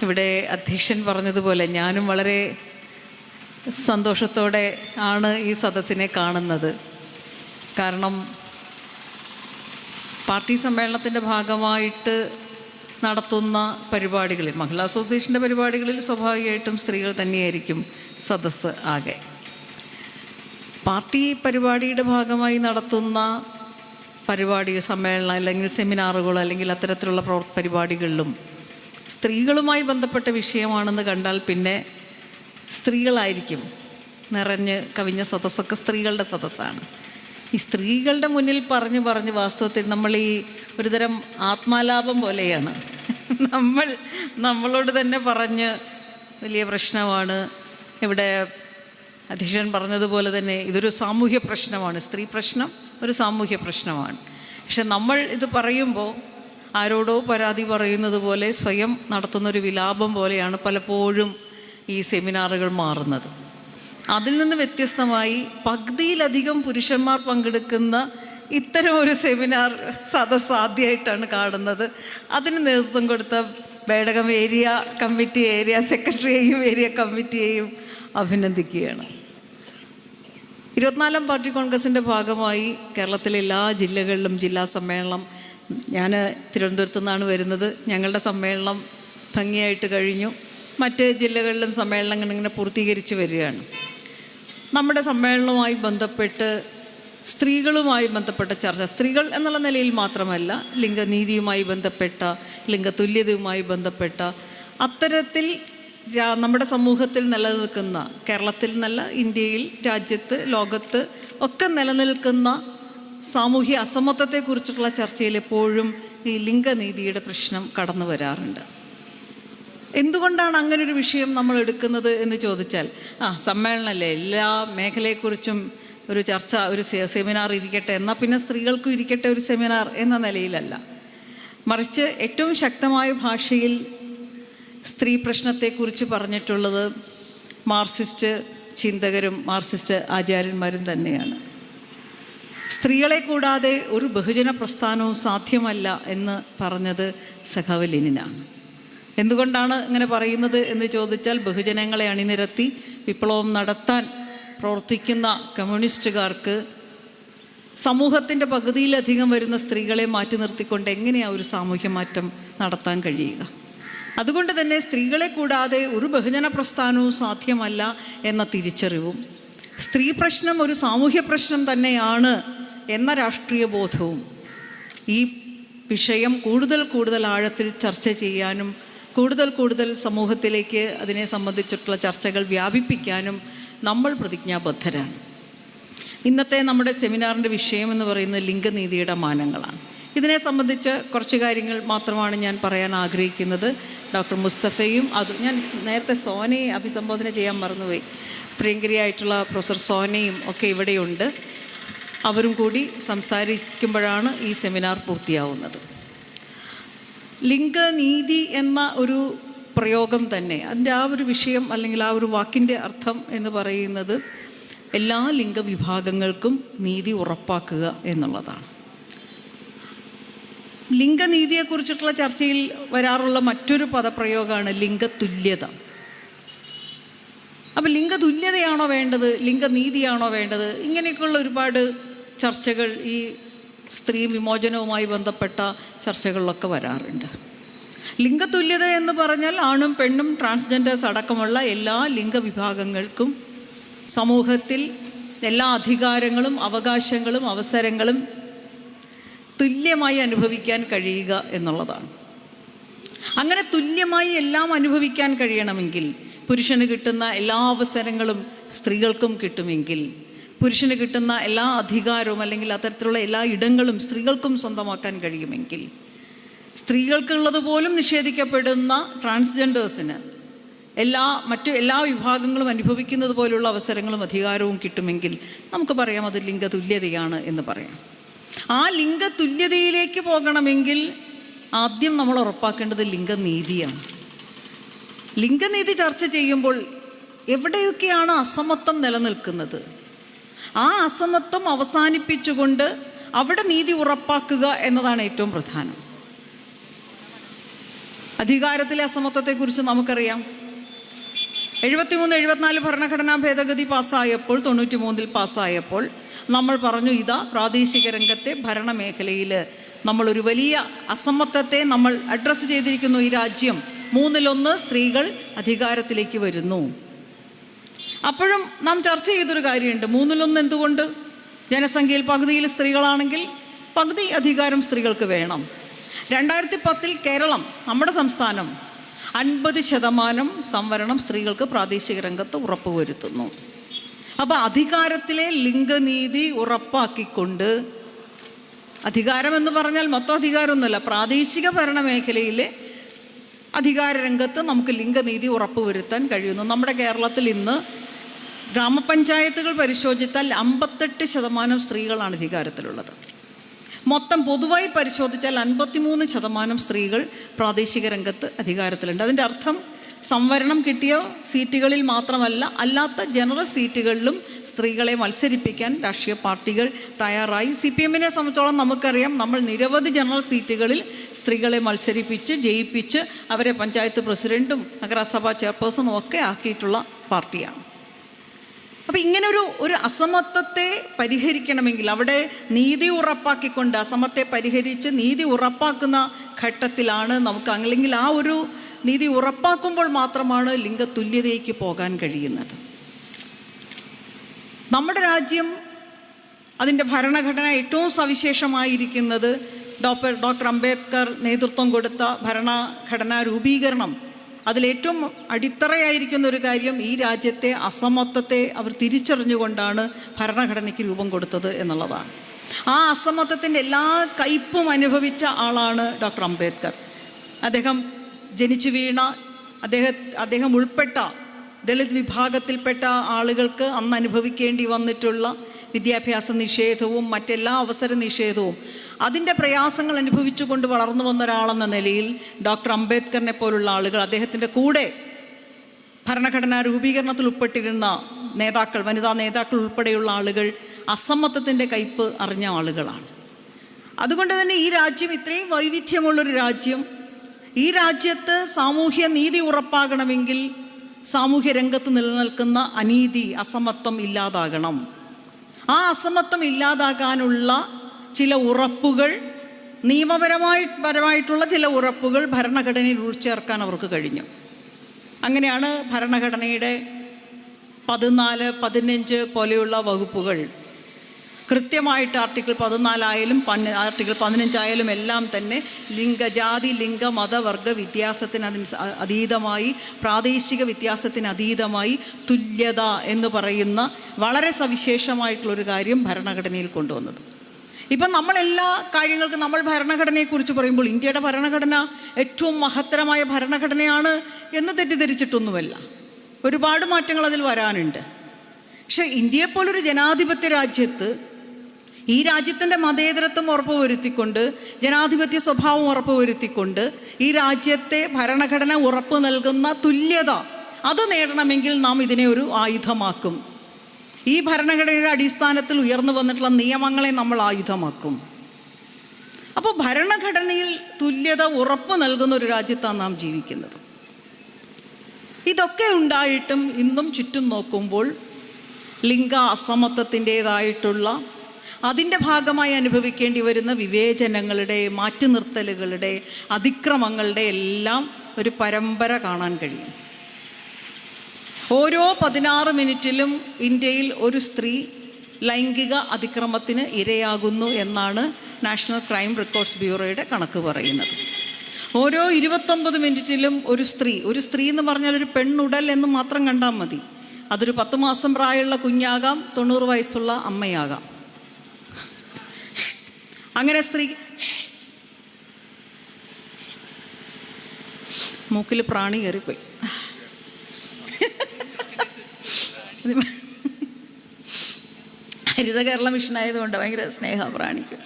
ഇവിടെ അധ്യക്ഷൻ പറഞ്ഞതുപോലെ ഞാനും വളരെ സന്തോഷത്തോടെ ആണ് ഈ സദസ്സിനെ കാണുന്നത്. കാരണം പാർട്ടി സമ്മേളനത്തിൻ്റെ ഭാഗമായിട്ട് നടത്തുന്ന പരിപാടികളിൽ, മഹിളാ അസോസിയേഷൻ്റെ പരിപാടികളിൽ സ്വാഭാവികമായിട്ടും സ്ത്രീകൾ തന്നെയായിരിക്കും സദസ്സ് ആകെ. പാർട്ടി പരിപാടിയുടെ ഭാഗമായി നടത്തുന്ന പരിപാടി, സമ്മേളനം അല്ലെങ്കിൽ സെമിനാറുകളോ അല്ലെങ്കിൽ അത്തരത്തിലുള്ള പരിപാടികളിലും സ്ത്രീകളുമായി ബന്ധപ്പെട്ട വിഷയമാണെന്ന് കണ്ടാൽ പിന്നെ സ്ത്രീകളായിരിക്കും നിറഞ്ഞ് കവിഞ്ഞ സദസ്സൊക്കെ സ്ത്രീകളുടെ സദസ്സാണ്. ഈ സ്ത്രീകളുടെ മുന്നിൽ പറഞ്ഞ് വാസ്തവത്തിൽ നമ്മൾ ഈ ഒരുതരം ആത്മാലാപം പോലെയാണ്. നമ്മളോട് തന്നെ പറഞ്ഞ് വലിയ പ്രശ്നമാണ്. ഇവിടെ അധ്യക്ഷൻ പറഞ്ഞതുപോലെ തന്നെ ഇതൊരു സാമൂഹ്യ പ്രശ്നമാണ്, സ്ത്രീ പ്രശ്നം ഒരു സാമൂഹ്യ പ്രശ്നമാണ്. പക്ഷെ നമ്മൾ ഇത് പറയുമ്പോൾ ആരോടോ പരാതി പറയുന്നത് പോലെ സ്വയം നടത്തുന്നൊരു വിലാപം പോലെയാണ് പലപ്പോഴും ഈ സെമിനാറുകൾ മാറുന്നത്. അതിൽ നിന്ന് വ്യത്യസ്തമായി പകുതിയിലധികം പുരുഷന്മാർ പങ്കെടുക്കുന്ന ഇത്തരം ഒരു സെമിനാർ സദസ്സ് ആദ്യമായിട്ടാണ് കാണുന്നത്. അതിന് നേതൃത്വം കൊടുത്ത ബേഡകം ഏരിയ കമ്മിറ്റി, ഏരിയ സെക്രട്ടറിയെയും ഏരിയ കമ്മിറ്റിയെയും അഭിനന്ദിക്കുകയാണ്. 24ാം പാർട്ടി കോൺഗ്രസിൻ്റെ ഭാഗമായി കേരളത്തിലെ എല്ലാ ജില്ലകളിലും ജില്ലാ സമ്മേളനം, ഞാൻ തിരുവനന്തപുരത്തു നിന്നാണ് വരുന്നത്, ഞങ്ങളുടെ സമ്മേളനം ഭംഗിയായിട്ട് കഴിഞ്ഞു. മറ്റ് ജില്ലകളിലും സമ്മേളനങ്ങൾ ഇങ്ങനെ പൂർത്തീകരിച്ച് വരികയാണ്. നമ്മുടെ സമ്മേളനവുമായി ബന്ധപ്പെട്ട് സ്ത്രീകളുമായി ബന്ധപ്പെട്ട ചർച്ച, സ്ത്രീകൾ എന്നുള്ള നിലയിൽ മാത്രമല്ല, ലിംഗനീതിയുമായി ബന്ധപ്പെട്ട, ലിംഗതുല്യതയുമായി ബന്ധപ്പെട്ട അത്തരത്തിൽ നമ്മുടെ സമൂഹത്തിൽ നിലനിൽക്കുന്ന, കേരളത്തിൽ എന്നല്ല ഇന്ത്യയിൽ, രാജ്യത്ത്, ലോകത്ത് ഒക്കെ നിലനിൽക്കുന്ന സാമൂഹ്യ അസമത്വത്തെക്കുറിച്ചിട്ടുള്ള ചർച്ചയിൽ എപ്പോഴും ഈ ലിംഗനീതിയുടെ പ്രശ്നം കടന്നു വരാറുണ്ട്. എന്തുകൊണ്ടാണ് അങ്ങനൊരു വിഷയം നമ്മൾ എടുക്കുന്നത് എന്ന് ചോദിച്ചാൽ, സമ്മേളനമല്ലേ, എല്ലാ മേഖലയെക്കുറിച്ചും ഒരു ചർച്ച, ഒരു സെമിനാർ ഇരിക്കട്ടെ, എന്നാൽ പിന്നെ സ്ത്രീകൾക്കും ഇരിക്കട്ടെ ഒരു സെമിനാർ എന്ന നിലയിലല്ല. മറിച്ച് ഏറ്റവും ശക്തമായ ഭാഷയിൽ സ്ത്രീ പ്രശ്നത്തെക്കുറിച്ച് പറഞ്ഞിട്ടുള്ളത് മാർക്സിസ്റ്റ് ചിന്തകരും മാർക്സിസ്റ്റ് ആചാര്യന്മാരും തന്നെയാണ്. സ്ത്രീകളെ കൂടാതെ ഒരു ബഹുജന പ്രസ്ഥാനവും സാധ്യമല്ല എന്ന് പറഞ്ഞത് സഖാവ് ലെനിനാണ്. എന്തുകൊണ്ടാണ് ഇങ്ങനെ പറയുന്നത് എന്ന് ചോദിച്ചാൽ, ബഹുജനങ്ങളെ അണിനിരത്തി വിപ്ലവം നടത്താൻ പ്രവർത്തിക്കുന്ന കമ്മ്യൂണിസ്റ്റുകാർക്ക് സമൂഹത്തിൻ്റെ പകുതിയിലധികം വരുന്ന സ്ത്രീകളെ മാറ്റി നിർത്തിക്കൊണ്ട് എങ്ങനെയാണ് ഒരു സാമൂഹ്യ മാറ്റം നടത്താൻ കഴിയുക? അതുകൊണ്ട് തന്നെ സ്ത്രീകളെ കൂടാതെ ഒരു ബഹുജന പ്രസ്ഥാനവും സാധ്യമല്ല എന്ന തിരിച്ചറിവും, സ്ത്രീ പ്രശ്നം ഒരു സാമൂഹ്യ പ്രശ്നം തന്നെയാണ് എന്ന രാഷ്ട്രീയ ബോധവും ഈ വിഷയം കൂടുതൽ ആഴത്തിൽ ചർച്ച ചെയ്യാനും കൂടുതൽ സമൂഹത്തിലേക്ക് അതിനെ സംബന്ധിച്ചിട്ടുള്ള ചർച്ചകൾ വ്യാപിപ്പിക്കാനും നമ്മൾ പ്രതിജ്ഞാബദ്ധരാണ്. ഇന്നത്തെ നമ്മുടെ സെമിനാറിൻ്റെ വിഷയം എന്ന് പറയുന്നത് ലിംഗനീതിയുടെ മാനങ്ങളാണ്. ഇതിനെ സംബന്ധിച്ച് കുറച്ച് കാര്യങ്ങൾ മാത്രമാണ് ഞാൻ പറയാൻ ആഗ്രഹിക്കുന്നത്. ഡോക്ടർ മുസ്തഫയും ഞാൻ നേരത്തെ സോനയെ അഭിസംബോധന ചെയ്യാൻ മറന്നുപോയി. പ്രിയങ്കരിയായിട്ടുള്ള പ്രൊഫസർ സോനയും ഒക്കെ ഇവിടെയുണ്ട്. അവരും കൂടി സംസാരിക്കുമ്പോഴാണ് ഈ സെമിനാർ പൂർത്തിയാവുന്നത്. ലിംഗനീതി എന്ന ഒരു പ്രയോഗം തന്നെ, അതിൻ്റെ ആ ഒരു വിഷയം അല്ലെങ്കിൽ ആ ഒരു വാക്കിൻ്റെ അർത്ഥം എന്ന് പറയുന്നത് എല്ലാ ലിംഗവിഭാഗങ്ങൾക്കും നീതി ഉറപ്പാക്കുക എന്നുള്ളതാണ്. ലിംഗനീതിയെക്കുറിച്ചിട്ടുള്ള ചർച്ചയിൽ വരാറുള്ള മറ്റൊരു പദപ്രയോഗമാണ് ലിംഗതുല്യത. അപ്പം ലിംഗതുല്യതയാണോ വേണ്ടത്, ലിംഗനീതിയാണോ വേണ്ടത്, ഇങ്ങനെയൊക്കെയുള്ള ഒരുപാട് ചർച്ചകൾ ഈ സ്ത്രീ വിമോചനവുമായി ബന്ധപ്പെട്ട ചർച്ചകളിലൊക്കെ വരാറുണ്ട്. ലിംഗതുല്യത എന്ന് പറഞ്ഞാൽ ആണും പെണ്ണും ട്രാൻസ്ജെൻഡേഴ്സ് അടക്കമുള്ള എല്ലാ ലിംഗവിഭാഗങ്ങൾക്കും സമൂഹത്തിൽ എല്ലാ അധികാരങ്ങളും അവകാശങ്ങളും അവസരങ്ങളും തുല്യമായി അനുഭവിക്കാൻ കഴിയുക എന്നുള്ളതാണ്. അങ്ങനെ തുല്യമായി എല്ലാം അനുഭവിക്കാൻ കഴിയണമെങ്കിൽ, പുരുഷന് കിട്ടുന്ന എല്ലാ അവസരങ്ങളും സ്ത്രീകൾക്കും കിട്ടുമെങ്കിൽ, പുരുഷന് കിട്ടുന്ന എല്ലാ അധികാരവും അല്ലെങ്കിൽ അത്തരത്തിലുള്ള എല്ലാ ഇടങ്ങളും സ്ത്രീകൾക്കും സ്വന്തമാക്കാൻ കഴിയുമെങ്കിൽ, സ്ത്രീകൾക്കുള്ളത് പോലും നിഷേധിക്കപ്പെടുന്ന ട്രാൻസ്ജെൻഡേഴ്സിന് മറ്റു എല്ലാ വിഭാഗങ്ങളും അനുഭവിക്കുന്നത് പോലുള്ള അവസരങ്ങളും അധികാരവും കിട്ടുമെങ്കിൽ നമുക്ക് പറയാം അത് ലിംഗതുല്യതയാണ് എന്ന് പറയാം. ആ ലിംഗതുല്യതയിലേക്ക് പോകണമെങ്കിൽ ആദ്യം നമ്മൾ ഉറപ്പാക്കേണ്ടത് ലിംഗനീതിയാണ്. ലിംഗനീതി ചർച്ച ചെയ്യുമ്പോൾ എവിടെയൊക്കെയാണ് അസമത്വം നിലനിൽക്കുന്നത്, ആ അസമത്വം അവസാനിപ്പിച്ചുകൊണ്ട് അവിടെ നീതി ഉറപ്പാക്കുക എന്നതാണ് ഏറ്റവും പ്രധാനം. അധികാരത്തിലെ അസമത്വത്തെക്കുറിച്ച് നമുക്കറിയാം. 73-74 ഭരണഘടനാ ഭേദഗതി പാസ്സായപ്പോൾ, 93 പാസ്സായപ്പോൾ നമ്മൾ പറഞ്ഞു, ഇതാ പ്രാദേശിക രംഗത്തെ ഭരണമേഖലയിൽ നമ്മളൊരു വലിയ അസമത്വത്തെ നമ്മൾ അഡ്രസ്സ് ചെയ്തിരിക്കുന്നു. ഈ രാജ്യം 1/3 സ്ത്രീകൾ അധികാരത്തിലേക്ക് വരുന്നു. അപ്പോഴും നാം ചർച്ച ചെയ്തൊരു കാര്യമുണ്ട്. 1/3 എന്തുകൊണ്ട്? ജനസംഖ്യയിൽ പകുതിയിൽ സ്ത്രീകളാണെങ്കിൽ പകുതി അധികാരം സ്ത്രീകൾക്ക് വേണം. 2010 കേരളം, നമ്മുടെ സംസ്ഥാനം, 50% സംവരണം സ്ത്രീകൾക്ക് പ്രാദേശിക രംഗത്ത് ഉറപ്പുവരുത്തുന്നു. അപ്പോൾ അധികാരത്തിലെ ലിംഗനീതി ഉറപ്പാക്കിക്കൊണ്ട്, അധികാരമെന്ന് പറഞ്ഞാൽ മൊത്തം അധികാരമൊന്നുമല്ല, പ്രാദേശിക ഭരണമേഖലയിലെ അധികാര രംഗത്ത് നമുക്ക് ലിംഗനീതി ഉറപ്പുവരുത്താൻ കഴിയുന്നു. നമ്മുടെ കേരളത്തിൽ ഇന്ന് ഗ്രാമപഞ്ചായത്തുകൾ പരിശോധിച്ചാൽ 58% സ്ത്രീകളാണ് അധികാരത്തിലുള്ളത്. മൊത്തം പൊതുവായി പരിശോധിച്ചാൽ 53% സ്ത്രീകൾ പ്രാദേശിക രംഗത്ത് അധികാരത്തിലുണ്ട്. അതിൻ്റെ അർത്ഥം സംവരണം കിട്ടിയ സീറ്റുകളിൽ മാത്രമല്ല, അല്ലാത്ത ജനറൽ സീറ്റുകളിലും സ്ത്രീകളെ മത്സരിപ്പിക്കാൻ രാഷ്ട്രീയ പാർട്ടികൾ തയ്യാറായി. CPM-നെ സംബന്ധിച്ചോളം നമുക്കറിയാം, നമ്മൾ നിരവധി ജനറൽ സീറ്റുകളിൽ സ്ത്രീകളെ മത്സരിപ്പിച്ച് ജയിപ്പിച്ച് അവരെ പഞ്ചായത്ത് പ്രസിഡൻറ്റും നഗരസഭാ ചെയർപേഴ്സണും ഒക്കെ ആക്കിയിട്ടുള്ള പാർട്ടിയാണ്. അപ്പോൾ ഇങ്ങനൊരു അസമത്വത്തെ പരിഹരിക്കണമെങ്കിൽ, അവിടെ നീതി ഉറപ്പാക്കിക്കൊണ്ട് അസമത്തെ പരിഹരിച്ച് നീതി ഉറപ്പാക്കുന്ന ഘട്ടത്തിലാണ് നമുക്ക്, അല്ലെങ്കിൽ ആ ഒരു നീതി ഉറപ്പാക്കുമ്പോൾ മാത്രമാണ് ലിംഗതുല്യതയ്ക്ക് പോകാൻ കഴിയുന്നത്. നമ്മുടെ രാജ്യം, അതിൻ്റെ ഭരണഘടന ഏറ്റവും സവിശേഷമായിരിക്കുന്നത് ഡോക്ടർ അംബേദ്കർ നേതൃത്വം കൊടുത്ത ഭരണഘടനാ രൂപീകരണം, അതിലേറ്റവും അടിത്തറയായിരിക്കുന്ന ഒരു കാര്യം ഈ രാജ്യത്തെ അസമത്വത്തെ അവർ തിരിച്ചറിഞ്ഞുകൊണ്ടാണ് ഭരണഘടനയ്ക്ക് രൂപം കൊടുത്തത് എന്നുള്ളതാണ്. ആ അസമത്വത്തിൻ്റെ എല്ലാ കയ്പും അനുഭവിച്ച ആളാണ് ഡോക്ടർ അംബേദ്കർ. അദ്ദേഹം ജനിച്ചു വീണ, അദ്ദേഹം ഉൾപ്പെട്ട ദളിത് വിഭാഗത്തിൽപ്പെട്ട ആളുകൾക്ക് അന്ന് അനുഭവിക്കേണ്ടി വന്നിട്ടുള്ള വിദ്യാഭ്യാസ നിഷേധവും മറ്റെല്ലാ അവസര നിഷേധവും, അതിൻ്റെ പ്രയാസങ്ങൾ അനുഭവിച്ചുകൊണ്ട് വളർന്നു വന്ന ഒരാളെന്ന നിലയിൽ ഡോക്ടർ അംബേദ്കറിനെ പോലുള്ള ആളുകൾ, അദ്ദേഹത്തിൻ്റെ കൂടെ ഭരണഘടനാ രൂപീകരണത്തിൽ ഉൾപ്പെട്ടിരുന്ന നേതാക്കൾ, വനിതാ നേതാക്കൾ ഉൾപ്പെടെയുള്ള ആളുകൾ അസമത്വത്തിൻ്റെ കയ്പ് അറിഞ്ഞ ആളുകളാണ്. അതുകൊണ്ട് തന്നെ ഈ രാജ്യം ഇത്രയും വൈവിധ്യമുള്ളൊരു രാജ്യം, ഈ രാജ്യത്ത് സാമൂഹ്യ നീതി ഉറപ്പാകണമെങ്കിൽ സാമൂഹ്യ രംഗത്ത് നിലനിൽക്കുന്ന അനീതി, അസമത്വം ഇല്ലാതാകണം. ആ അസമത്വം ഇല്ലാതാകാനുള്ള ചില ഉറപ്പുകൾ, നിയമപരമായിട്ടുള്ള ചില ഉറപ്പുകൾ ഭരണഘടനയിൽ ഉൾച്ചേർക്കാൻ അവർക്ക് കഴിഞ്ഞു. അങ്ങനെയാണ് ഭരണഘടനയുടെ 14, 15 പോലെയുള്ള വകുപ്പുകൾ കൃത്യമായിട്ട് ആർട്ടിക്കിൾ 14 ആയാലും ആർട്ടിക്കിൾ 15 ആയാലും എല്ലാം തന്നെ ജാതി, ലിംഗ, മത, വർഗ വ്യത്യാസത്തിന് അതീതമായി, പ്രാദേശിക വ്യത്യാസത്തിന് അതീതമായി തുല്യത എന്ന് പറയുന്ന വളരെ സവിശേഷമായിട്ടുള്ളൊരു കാര്യം ഭരണഘടനയിൽ കൊണ്ടുവന്നത്. ഇപ്പം നമ്മളെല്ലാ കാര്യങ്ങൾക്കും നമ്മൾ ഭരണഘടനയെക്കുറിച്ച് പറയുമ്പോൾ ഇന്ത്യയുടെ ഭരണഘടന ഏറ്റവും മഹത്തരമായ ഭരണഘടനയാണ് എന്ന് തെറ്റിദ്ധരിച്ചിട്ടൊന്നുമല്ല. ഒരുപാട് മാറ്റങ്ങൾ അതിൽ വരാനുണ്ട്. പക്ഷേ ഇന്ത്യയെപ്പോലൊരു ജനാധിപത്യ രാജ്യത്ത്, ഈ രാജ്യത്തിൻ്റെ മതേതരത്വം ഉറപ്പുവരുത്തിക്കൊണ്ട്, ജനാധിപത്യ സ്വഭാവം ഉറപ്പുവരുത്തിക്കൊണ്ട് ഈ രാജ്യത്തെ ഭരണഘടന ഉറപ്പ് നൽകുന്ന തുല്യത അത് നേടണമെങ്കിൽ നാം ഇതിനെ ഒരു ആയുധമാക്കും. ഈ ഭരണഘടനയുടെ അടിസ്ഥാനത്തിൽ ഉയർന്നു വന്നിട്ടുള്ള നിയമങ്ങളെ നമ്മൾ ആയുധമാക്കും. അപ്പോൾ ഭരണഘടനയിൽ തുല്യത ഉറപ്പ് നൽകുന്ന ഒരു രാജ്യത്താണ് നാം ജീവിക്കുന്നത്. ഇതൊക്കെ ഉണ്ടായിട്ടും ഇന്നും ചുറ്റും നോക്കുമ്പോൾ ലിംഗ അസമത്വത്തിൻ്റേതായിട്ടുള്ള, അതിൻ്റെ ഭാഗമായി അനുഭവിക്കേണ്ടി വരുന്ന വിവേചനങ്ങളുടെ, മാറ്റിനിർത്തലുകളുടെ, അതിക്രമങ്ങളുടെ എല്ലാം ഒരു പരമ്പര കാണാൻ കഴിയും. ഓരോ 16 മിനിറ്റിലും ഇന്ത്യയിൽ ഒരു സ്ത്രീ ലൈംഗിക അതിക്രമത്തിന് ഇരയാകുന്നു എന്നാണ് നാഷണൽ ക്രൈം റെക്കോർഡ്സ് ബ്യൂറോയുടെ കണക്ക് പറയുന്നത്. ഓരോ 29 മിനിറ്റിലും ഒരു സ്ത്രീ എന്ന് പറഞ്ഞാൽ ഒരു പെണ്ണുടൽ എന്ന് മാത്രം കണ്ടാൽ മതി. അതൊരു 10 മാസം പ്രായമുള്ള കുഞ്ഞാകാം, 90 വയസ്സുള്ള അമ്മയാകാം. അങ്ങനെ സ്ത്രീ മൂക്കിൽ പ്രാണി കയറിപ്പോയി. ഹരിത കേരള മിഷൻ ആയതുകൊണ്ട് ഭയങ്കര സ്നേഹ പ്രാണിക്ക്.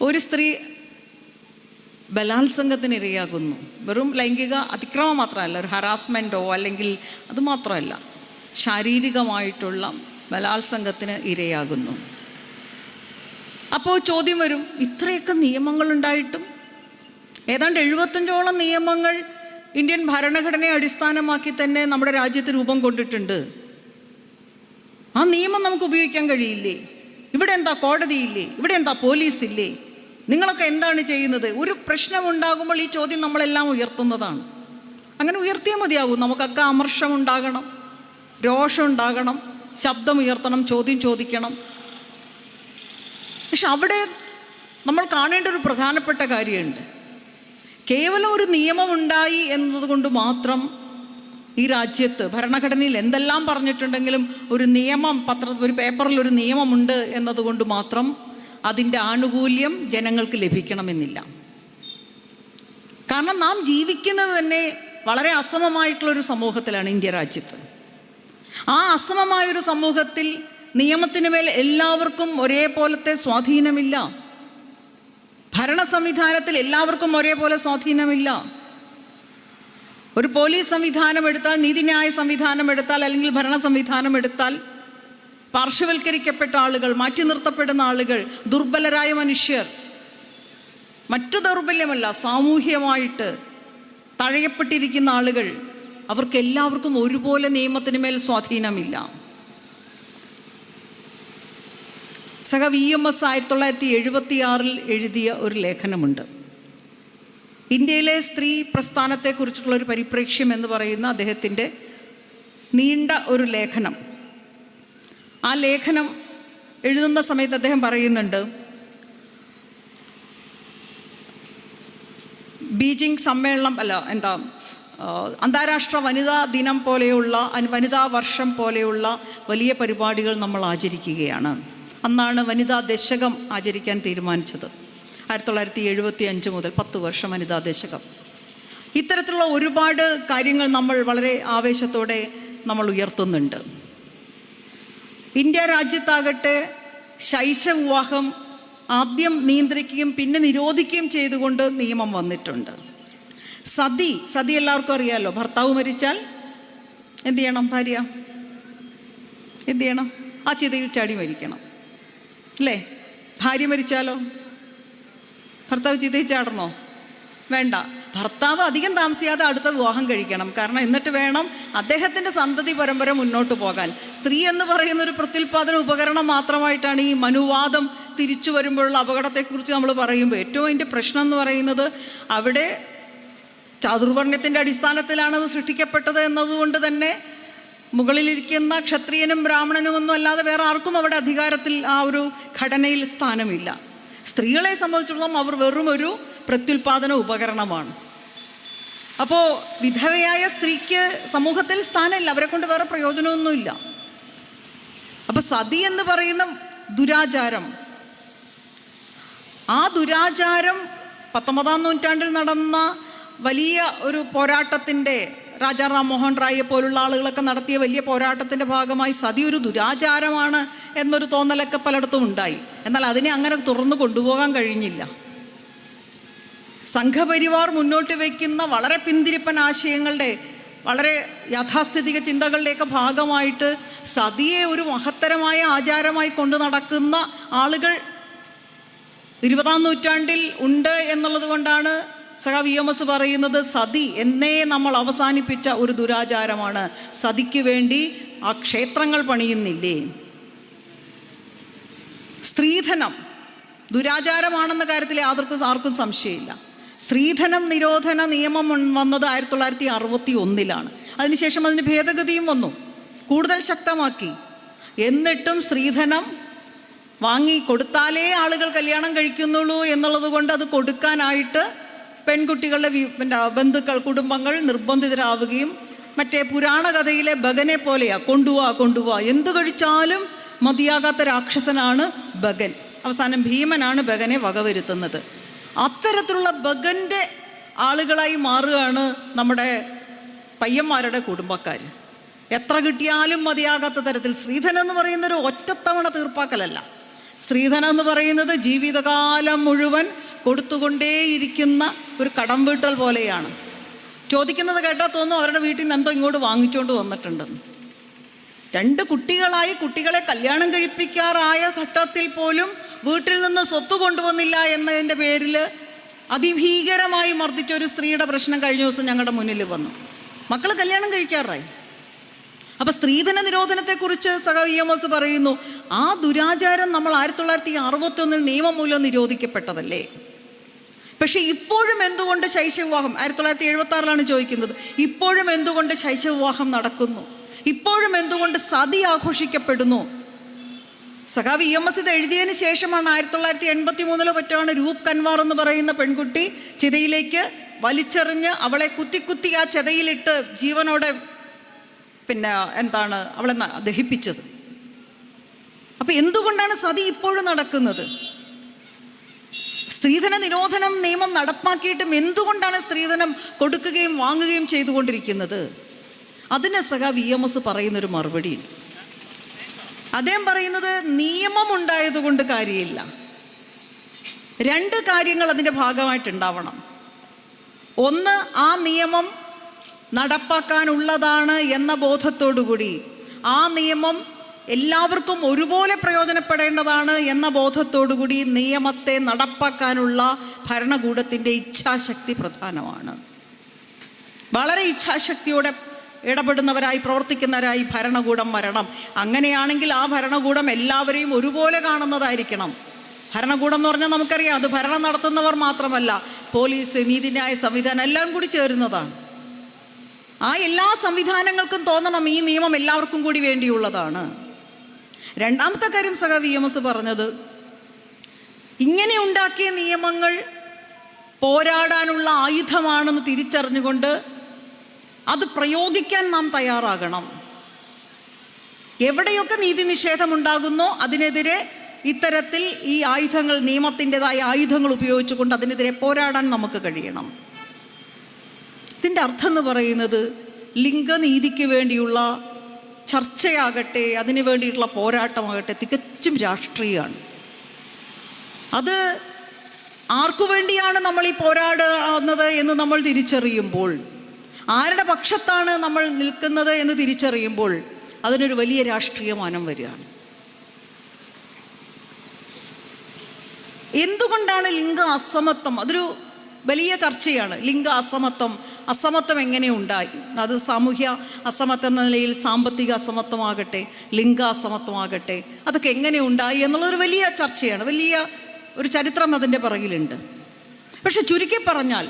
ഒരു സ്ത്രീ ബലാത്സംഗത്തിന് ഇരയാകുന്നു. വെറും ലൈംഗിക അതിക്രമം മാത്രമല്ല, ഒരു ഹറാസ്മെൻറ്റോ അല്ലെങ്കിൽ അതുമാത്രമല്ല, ശാരീരികമായിട്ടുള്ള ബലാത്സംഗത്തിന് ഇരയാകുന്നു. അപ്പോൾ ചോദ്യം വരും, ഇത്രയൊക്കെ നിയമങ്ങളുണ്ടായിട്ടും ഏതാണ്ട് 75ഓളം നിയമങ്ങൾ ഇന്ത്യൻ ഭരണഘടനയെ അടിസ്ഥാനമാക്കി തന്നെ നമ്മുടെ രാജ്യത്ത് രൂപം കൊണ്ടിട്ടുണ്ട്. ആ നിയമം നമുക്ക് ഉപയോഗിക്കാൻ കഴിയില്ലേ? ഇവിടെ എന്താ കോടതിയില്ലേ? ഇവിടെ എന്താ പോലീസില്ലേ? നിങ്ങളൊക്കെ എന്താണ് ചെയ്യുന്നത്? ഒരു പ്രശ്നമുണ്ടാകുമ്പോൾ ഈ ചോദ്യം നമ്മളെല്ലാം ഉയർത്തുന്നതാണ്. അങ്ങനെ ഉയർത്തിയേ മതിയാവും. നമുക്കൊക്കെ അമർഷം ഉണ്ടാകണം, രോഷം ഉണ്ടാകണം, ശബ്ദമുയർത്തണം, ചോദ്യം ചോദിക്കണം. പക്ഷെ അവിടെ നമ്മൾ കാണേണ്ട ഒരു പ്രധാനപ്പെട്ട കാര്യമുണ്ട്. കേവലം ഒരു നിയമമുണ്ടായി എന്നതുകൊണ്ട് മാത്രം ഈ രാജ്യത്ത് ഭരണഘടനയിൽ എന്തെല്ലാം പറഞ്ഞിട്ടുണ്ടെങ്കിലും ഒരു നിയമം ഒരു പേപ്പറിൽ ഒരു നിയമമുണ്ട് എന്നതുകൊണ്ട് മാത്രം അതിൻ്റെ ആനുകൂല്യം ജനങ്ങൾക്ക് ലഭിക്കണമെന്നില്ല. കാരണം നാം ജീവിക്കുന്നത് തന്നെ വളരെ അസമമായിട്ടുള്ളൊരു സമൂഹത്തിലാണ് ഇന്ത്യ രാജ്യത്ത്. ആ അസമമായൊരു സമൂഹത്തിൽ നിയമത്തിന് മേൽ എല്ലാവർക്കും ഒരേപോലത്തെ സ്വാധീനമില്ല. ഭരണ സംവിധാനത്തിൽ എല്ലാവർക്കും ഒരേപോലെ സ്വാധീനമില്ല. ഒരു പോലീസ് സംവിധാനം എടുത്താൽ, നീതിന്യായ സംവിധാനം എടുത്താൽ, അല്ലെങ്കിൽ ഭരണ സംവിധാനം എടുത്താൽ പാർശ്വവൽക്കരിക്കപ്പെട്ട ആളുകൾ, മാറ്റി നിർത്തപ്പെടുന്ന ആളുകൾ, ദുർബലരായ മനുഷ്യർ, മറ്റു ദൗർബല്യമല്ല, സാമൂഹ്യമായിട്ട് തഴയപ്പെട്ടിരിക്കുന്ന ആളുകൾ, അവർക്ക് എല്ലാവർക്കും ഒരുപോലെ നിയമത്തിന് മേൽ സ്വാധീനമില്ല. EMS 1976 എഴുതിയ ഒരു ലേഖനമുണ്ട്. ഇന്ത്യയിലെ സ്ത്രീ പ്രസ്ഥാനത്തെക്കുറിച്ചുള്ളൊരു പരിപ്രേക്ഷ്യം എന്ന് പറയുന്ന അദ്ദേഹത്തിൻ്റെ നീണ്ട ഒരു ലേഖനം. ആ ലേഖനം എഴുതുന്ന സമയത്ത് അദ്ദേഹം പറയുന്നുണ്ട്, ബീജിംഗ് സമ്മേളനം അന്താരാഷ്ട്ര വനിതാ ദിനം പോലെയുള്ള, വനിതാ വർഷം പോലെയുള്ള വലിയ പരിപാടികൾ നമ്മൾ ആചരിക്കുകയാണ്. അന്നാണ് വനിതാ ദശകം ആചരിക്കാൻ തീരുമാനിച്ചത്. 1975 മുതൽ 10 വർഷം വനിതാ ദശകം. ഇത്തരത്തിലുള്ള ഒരുപാട് കാര്യങ്ങൾ നമ്മൾ വളരെ ആവേശത്തോടെ നമ്മൾ ഉയർത്തുന്നുണ്ട്. ഇന്ത്യ രാജ്യത്താകട്ടെ ശൈശവവിവാഹം ആദ്യം നിയന്ത്രിക്കുകയും പിന്നെ നിരോധിക്കുകയും ചെയ്തുകൊണ്ട് നിയമം വന്നിട്ടുണ്ട്. സതി എല്ലാവർക്കും അറിയാമല്ലോ. ഭർത്താവ് മരിച്ചാൽ എന്ത് ചെയ്യണം? ഭാര്യ എന്ത് ചെയ്യണം? ആ ചിതയിൽ ചാടി മരിക്കണം, അല്ലേ? ഭാര്യ മരിച്ചാലോ ഭർത്താവ് ചിതയിൽ ചാടണോ? വേണ്ട. ഭർത്താവ് അധികം താമസിയാതെ അടുത്ത വിവാഹം കഴിക്കണം. കാരണം എന്നിട്ട് വേണം അദ്ദേഹത്തിൻ്റെ സന്തതി പരമ്പര മുന്നോട്ട് പോകാൻ. സ്ത്രീ എന്ന് പറയുന്ന ഒരു പ്രത്യുൽപാദന ഉപകരണം മാത്രമായിട്ടാണ് ഈ മനുവാദം തിരിച്ചു വരുമ്പോഴുള്ള അപകടത്തെക്കുറിച്ച് നമ്മൾ പറയുമ്പോൾ ഏറ്റവും അതിൻ്റെ പ്രശ്നം എന്ന് പറയുന്നത്, അവിടെ ചാതുർവർണ്ണ്യത്തിൻ്റെ അടിസ്ഥാനത്തിലാണത് സൃഷ്ടിക്കപ്പെട്ടത് എന്നതുകൊണ്ട് തന്നെ മുകളിലിരിക്കുന്ന ക്ഷത്രിയനും ബ്രാഹ്മണനും ഒന്നും അല്ലാതെ വേറെ ആർക്കും അവിടെ അധികാരത്തിൽ ആ ഒരു ഘടനയിൽ സ്ഥാനമില്ല. സ്ത്രീകളെ സംബന്ധിച്ചിടത്തോളം അവർ വെറും ഒരു പ്രത്യുൽപാദന ഉപകരണമാണ്. അപ്പോൾ വിധവയായ സ്ത്രീക്ക് സമൂഹത്തിൽ സ്ഥാനമില്ല, അവരെ കൊണ്ട് വേറെ പ്രയോജനമൊന്നുമില്ല. അപ്പോൾ സതി എന്ന് പറയുന്ന ദുരാചാരം, ആ ദുരാചാരം 19-ാം നൂറ്റാണ്ടിൽ നടന്ന വലിയ ഒരു പോരാട്ടത്തിൻ്റെ, രാജാ റാം മോഹൻ റായിയെ പോലുള്ള ആളുകളൊക്കെ നടത്തിയ വലിയ പോരാട്ടത്തിൻ്റെ ഭാഗമായി സതി ഒരു ദുരാചാരമാണ് എന്നൊരു തോന്നലൊക്കെ പലയിടത്തും ഉണ്ടായി. എന്നാൽ അതിനെ അങ്ങനെ തുറന്നു കൊണ്ടുപോകാൻ കഴിഞ്ഞില്ല. സംഘപരിവാർ മുന്നോട്ട് വയ്ക്കുന്ന വളരെ പിന്തിരിപ്പൻ ആശയങ്ങളുടെ, വളരെ യാഥാസ്ഥിതിക ചിന്തകളുടെയൊക്കെ ഭാഗമായിട്ട് സതിയെ ഒരു മഹത്തരമായ ആചാരമായി കൊണ്ടു നടക്കുന്ന ആളുകൾ 20-ാം നൂറ്റാണ്ടിൽ ഉണ്ട് എന്നുള്ളത് കൊണ്ടാണ് EMS പറയുന്നത് സതി എന്നേ നമ്മൾ അവസാനിപ്പിച്ച ഒരു ദുരാചാരമാണ്. സതിക്ക് വേണ്ടി ആ ക്ഷേത്രങ്ങൾ പണിയുന്നില്ലേ? സ്ത്രീധനം ദുരാചാരമാണെന്ന കാര്യത്തിൽ ആർക്കും സംശയമില്ല. സ്ത്രീധനം നിരോധന നിയമം വന്നത് 1961-ലാണ്. അതിനുശേഷം അതിന് ഭേദഗതിയും വന്നു, കൂടുതൽ ശക്തമാക്കി. എന്നിട്ടും സ്ത്രീധനം വാങ്ങി കൊടുത്താലേ ആളുകൾ കല്യാണം കഴിക്കുന്നുള്ളൂ എന്നുള്ളത് കൊണ്ട് അത് കൊടുക്കാനായിട്ട് പെൺകുട്ടികളുടെ ബന്ധുക്കൾ, കുടുംബങ്ങൾ നിർബന്ധിതരാവുകയും, മറ്റേ പുരാണ കഥയിലെ ബഗനെ പോലെയാ, കൊണ്ടുപോവാ എന്തു കഴിച്ചാലും മതിയാകാത്ത രാക്ഷസനാണ് ബഗൻ. അവസാനം ഭീമനാണ് ബഗനെ വകവരുത്തുന്നത്. അത്തരത്തിലുള്ള ബഗൻ്റെ ആളുകളായി മാറുകയാണ് നമ്മുടെ പയ്യന്മാരുടെ കുടുംബക്കാർ. എത്ര കിട്ടിയാലും മതിയാകാത്ത തരത്തിൽ. സ്ത്രീധനം എന്ന് പറയുന്നൊരു ഒറ്റത്തവണ തീർപ്പാക്കലല്ല. സ്ത്രീധനം എന്ന് പറയുന്നത് ജീവിതകാലം മുഴുവൻ കൊടുത്തുകൊണ്ടേയിരിക്കുന്ന ഒരു കടം വീട്ടൽ പോലെയാണ്. ചോദിക്കുന്നത് കേട്ടാൽ തോന്നും അവരുടെ വീട്ടിൽ നിന്ന് എന്തോ ഇങ്ങോട്ട് വാങ്ങിച്ചുകൊണ്ട് വന്നിട്ടുണ്ടെന്ന്. 2 കുട്ടികളായി കുട്ടികളെ കല്യാണം കഴിപ്പിക്കാറായ ഘട്ടത്തിൽ പോലും വീട്ടിൽ നിന്ന് സ്വത്ത് കൊണ്ടുവന്നില്ല എന്നതിൻ്റെ പേരിൽ അതിഭീകരമായി മർദ്ദിച്ച ഒരു സ്ത്രീയുടെ പ്രശ്നം കഴിഞ്ഞ ദിവസം ഞങ്ങളുടെ മുന്നിൽ വന്നു. മക്കൾ കല്യാണം കഴിക്കാറായി. അപ്പം സ്ത്രീധന നിരോധനത്തെക്കുറിച്ച് EMS പറയുന്നു, ആ ദുരാചാരം നമ്മൾ 1961 നിയമം മൂലം നിരോധിക്കപ്പെട്ടതല്ലേ. പക്ഷെ ഇപ്പോഴും എന്തുകൊണ്ട് ശൈശവവിവാഹം, 1976 ചോദിക്കുന്നത്, ഇപ്പോഴും എന്തുകൊണ്ട് ശൈശവവിവാഹം നടക്കുന്നു? ഇപ്പോഴും എന്തുകൊണ്ട് സതി ആഘോഷിക്കപ്പെടുന്നു? EMS ഇത് എഴുതിയതിന് ശേഷമാണ് 1983 പറ്റാണ് രൂപ് കൻവാർ എന്ന് പറയുന്ന പെൺകുട്ടി ചിതയിലേക്ക് വലിച്ചെറിഞ്ഞ് അവളെ കുത്തി ആ ചിതയിലിട്ട് ജീവനോടെ അവളെ ദഹിപ്പിച്ചത്. അപ്പൊ എന്തുകൊണ്ടാണ് സതി ഇപ്പോഴും നടക്കുന്നത്? സ്ത്രീധന നിരോധനം നിയമം നടപ്പാക്കിയിട്ടും എന്തുകൊണ്ടാണ് സ്ത്രീധനം കൊടുക്കുകയും വാങ്ങുകയും ചെയ്തുകൊണ്ടിരിക്കുന്നത്? അതിന് EMS പറയുന്നൊരു മറുപടി. അദ്ദേഹം പറയുന്നത് നിയമം ഉണ്ടായതുകൊണ്ട് കാര്യമില്ല, 2 കാര്യങ്ങൾ അതിൻ്റെ ഭാഗമായിട്ടുണ്ടാവണം. ഒന്ന്, ആ നിയമം നടപ്പാക്കാനുള്ളതാണ് എന്ന ബോധത്തോടുകൂടി, ആ നിയമം എല്ലാവർക്കും ഒരുപോലെ പ്രയോജനപ്പെടേണ്ടതാണ് എന്ന ബോധത്തോടുകൂടി നിയമത്തെ നടപ്പാക്കാനുള്ള ഭരണകൂടത്തിൻ്റെ ഇച്ഛാശക്തി പ്രധാനമാണ്. വളരെ ഇച്ഛാശക്തിയോടെ ഇടപെടുന്നവരായി പ്രവർത്തിക്കുന്നവരായി ഭരണകൂടം വരണം. അങ്ങനെയാണെങ്കിൽ ആ ഭരണകൂടം എല്ലാവരെയും ഒരുപോലെ കാണുന്നതായിരിക്കണം. ഭരണകൂടം എന്ന് പറഞ്ഞാൽ നമുക്കറിയാം, അത് ഭരണം നടത്തുന്നവർ മാത്രമല്ല, പോലീസ്, നീതിന്യായ സംവിധാനം എല്ലാം കൂടി ചേരുന്നതാണ്. ആ എല്ലാ സംവിധാനങ്ങൾക്കും തോന്നണം ഈ നിയമം എല്ലാവർക്കും കൂടി വേണ്ടിയുള്ളതാണ്. രണ്ടാമത്തെ കാര്യം EMS പറഞ്ഞത്, ഇങ്ങനെ ഉണ്ടാക്കിയ നിയമങ്ങൾ പോരാടാനുള്ള ആയുധമാണെന്ന് തിരിച്ചറിഞ്ഞുകൊണ്ട് അത് പ്രയോഗിക്കാൻ നാം തയ്യാറാകണം. എവിടെയൊക്കെ നീതി നിഷേധം ഉണ്ടാകുന്നോ അതിനെതിരെ ഇത്തരത്തിൽ ഈ ആയുധങ്ങൾ, നിയമത്തിൻ്റെതായ ആയുധങ്ങൾ ഉപയോഗിച്ചുകൊണ്ട് അതിനെതിരെ പോരാടാൻ നമുക്ക് കഴിയണം. ഇതിൻ്റെ അർത്ഥം എന്ന് പറയുന്നത്, ലിംഗനീതിക്ക് വേണ്ടിയുള്ള ചർച്ചയാകട്ടെ, അതിനു വേണ്ടിയിട്ടുള്ള പോരാട്ടമാകട്ടെ, തികച്ചും രാഷ്ട്രീയമാണ്. അത് ആർക്കു വേണ്ടിയാണ് നമ്മൾ ഈ പോരാടുന്നത് എന്ന് നമ്മൾ തിരിച്ചറിയുമ്പോൾ, ആരുടെ പക്ഷത്താണ് നമ്മൾ നിൽക്കുന്നത് എന്ന് തിരിച്ചറിയുമ്പോൾ അതിനൊരു വലിയ രാഷ്ട്രീയ മാനം വരികയാണ്. എന്തുകൊണ്ടാണ് ലിംഗ അസമത്വം? അതൊരു വലിയ ചർച്ചയാണ്. ലിംഗ അസമത്വം എങ്ങനെ ഉണ്ടായി? അത് സാമൂഹ്യ അസമത്വം എന്ന നിലയിൽ സാമ്പത്തിക അസമത്വമാകട്ടെ, ലിംഗ അസമത്വമാകട്ടെ, അതൊക്കെ എങ്ങനെ ഉണ്ടായി എന്നുള്ളതൊരു വലിയ ചർച്ചയാണ്. വലിയ ഒരു ചരിത്രം അതിൻ്റെ പിറകിലുണ്ട്. പക്ഷെ ചുരുക്കി പറഞ്ഞാൽ,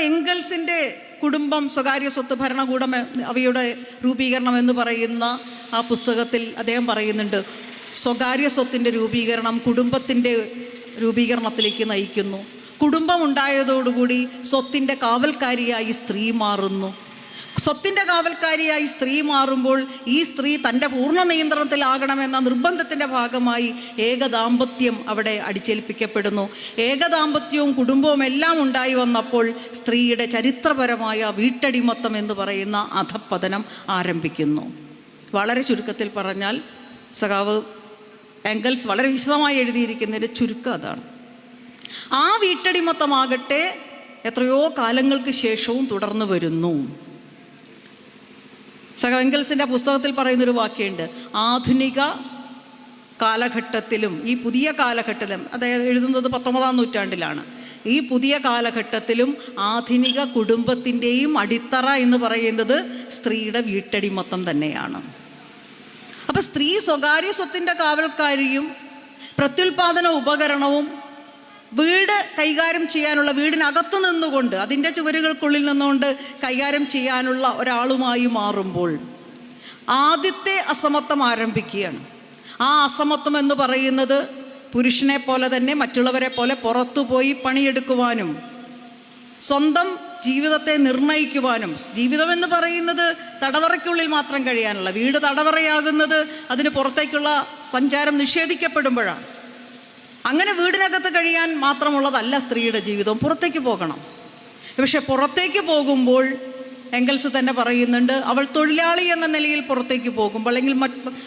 എംഗൽസിൻ്റെ കുടുംബം, സ്വകാര്യ സ്വത്ത്, ഭരണകൂടം, അവയുടെ രൂപീകരണം എന്ന് പറയുന്ന ആ പുസ്തകത്തിൽ അദ്ദേഹം പറയുന്നുണ്ട്, സ്വകാര്യ സ്വത്തിൻ്റെ രൂപീകരണം കുടുംബത്തിൻ്റെ രൂപീകരണത്തിലേക്ക് നയിക്കുന്നു. കുടുംബം ഉണ്ടായതോടുകൂടി സ്വത്തിൻ്റെ കാവൽക്കാരിയായി സ്ത്രീ മാറുന്നു. സ്വത്തിൻ്റെ കാവൽക്കാരിയായി സ്ത്രീ മാറുമ്പോൾ ഈ സ്ത്രീ തൻ്റെ പൂർണ്ണ നിയന്ത്രണത്തിലാകണമെന്ന നിർബന്ധത്തിൻ്റെ ഭാഗമായി ഏകദാമ്പത്യം അവിടെ അടിച്ചേൽപ്പിക്കപ്പെടുന്നു. ഏകദാമ്പത്യവും കുടുംബവും എല്ലാം ഉണ്ടായി വന്നപ്പോൾ സ്ത്രീയുടെ ചരിത്രപരമായ വീട്ടടിമത്തം എന്ന് പറയുന്ന അധപ്പതനം ആരംഭിക്കുന്നു. വളരെ ചുരുക്കത്തിൽ പറഞ്ഞാൽ, എംഗൽസ് വളരെ വിശദമായി എഴുതിയിരിക്കുന്നതിൻ്റെ ചുരുക്കം അതാണ്. ആ വീട്ടടിമത്തമാകട്ടെ എത്രയോ കാലങ്ങൾക്ക് ശേഷവും തുടർന്നു വരുന്നു. എംഗൽസിൻ്റെ പുസ്തകത്തിൽ പറയുന്നൊരു വാക്യമുണ്ട്, ആധുനിക കാലഘട്ടത്തിലും ഈ പുതിയ കാലഘട്ടത്തിലും, അതായത് എഴുതുന്നത് 19-ാം നൂറ്റാണ്ടിലാണ്, ഈ പുതിയ കാലഘട്ടത്തിലും ആധുനിക കുടുംബത്തിൻ്റെയും അടിത്തറ എന്ന് പറയുന്നത് സ്ത്രീയുടെ വീട്ടടിമത്തം തന്നെയാണ്. അപ്പം സ്ത്രീ സ്വകാര്യ സ്വത്തിൻ്റെ കാവൽക്കാരിയും പ്രത്യുൽപാദന ഉപകരണവും വീട് കൈകാര്യം ചെയ്യാനുള്ള, വീടിനകത്ത് നിന്നുകൊണ്ട് അതിൻ്റെ ചുവരുകൾക്കുള്ളിൽ നിന്നുകൊണ്ട് കൈകാര്യം ചെയ്യാനുള്ള ഒരാളുമായി മാറുമ്പോൾ ആദ്യത്തെ അസമത്വം ആരംഭിക്കുകയാണ്. ആ അസമത്വം എന്ന് പറയുന്നത് പുരുഷനെ പോലെ തന്നെ മറ്റുള്ളവരെ പോലെ പുറത്തുപോയി പണിയെടുക്കുവാനും സ്വന്തം ജീവിതത്തെ നിർണ്ണയിക്കുവാനും, ജീവിതം എന്ന് പറയുന്നത് തടവറയ്ക്കുള്ളിൽ മാത്രം കഴിയാനുള്ള, വീട് തടവറയാകുന്നത് അതിന് പുറത്തേക്കുള്ള സഞ്ചാരം നിഷേധിക്കപ്പെടുമ്പോഴാണ്. അങ്ങനെ വീടിനകത്ത് കഴിയാൻ മാത്രമുള്ളതല്ല സ്ത്രീയുടെ ജീവിതം, പുറത്തേക്ക് പോകണം. പക്ഷെ പുറത്തേക്ക് പോകുമ്പോൾ എംഗൽസ് തന്നെ പറയുന്നുണ്ട്, അവൾ തൊഴിലാളി എന്ന നിലയിൽ പുറത്തേക്ക് പോകുമ്പോൾ, അല്ലെങ്കിൽ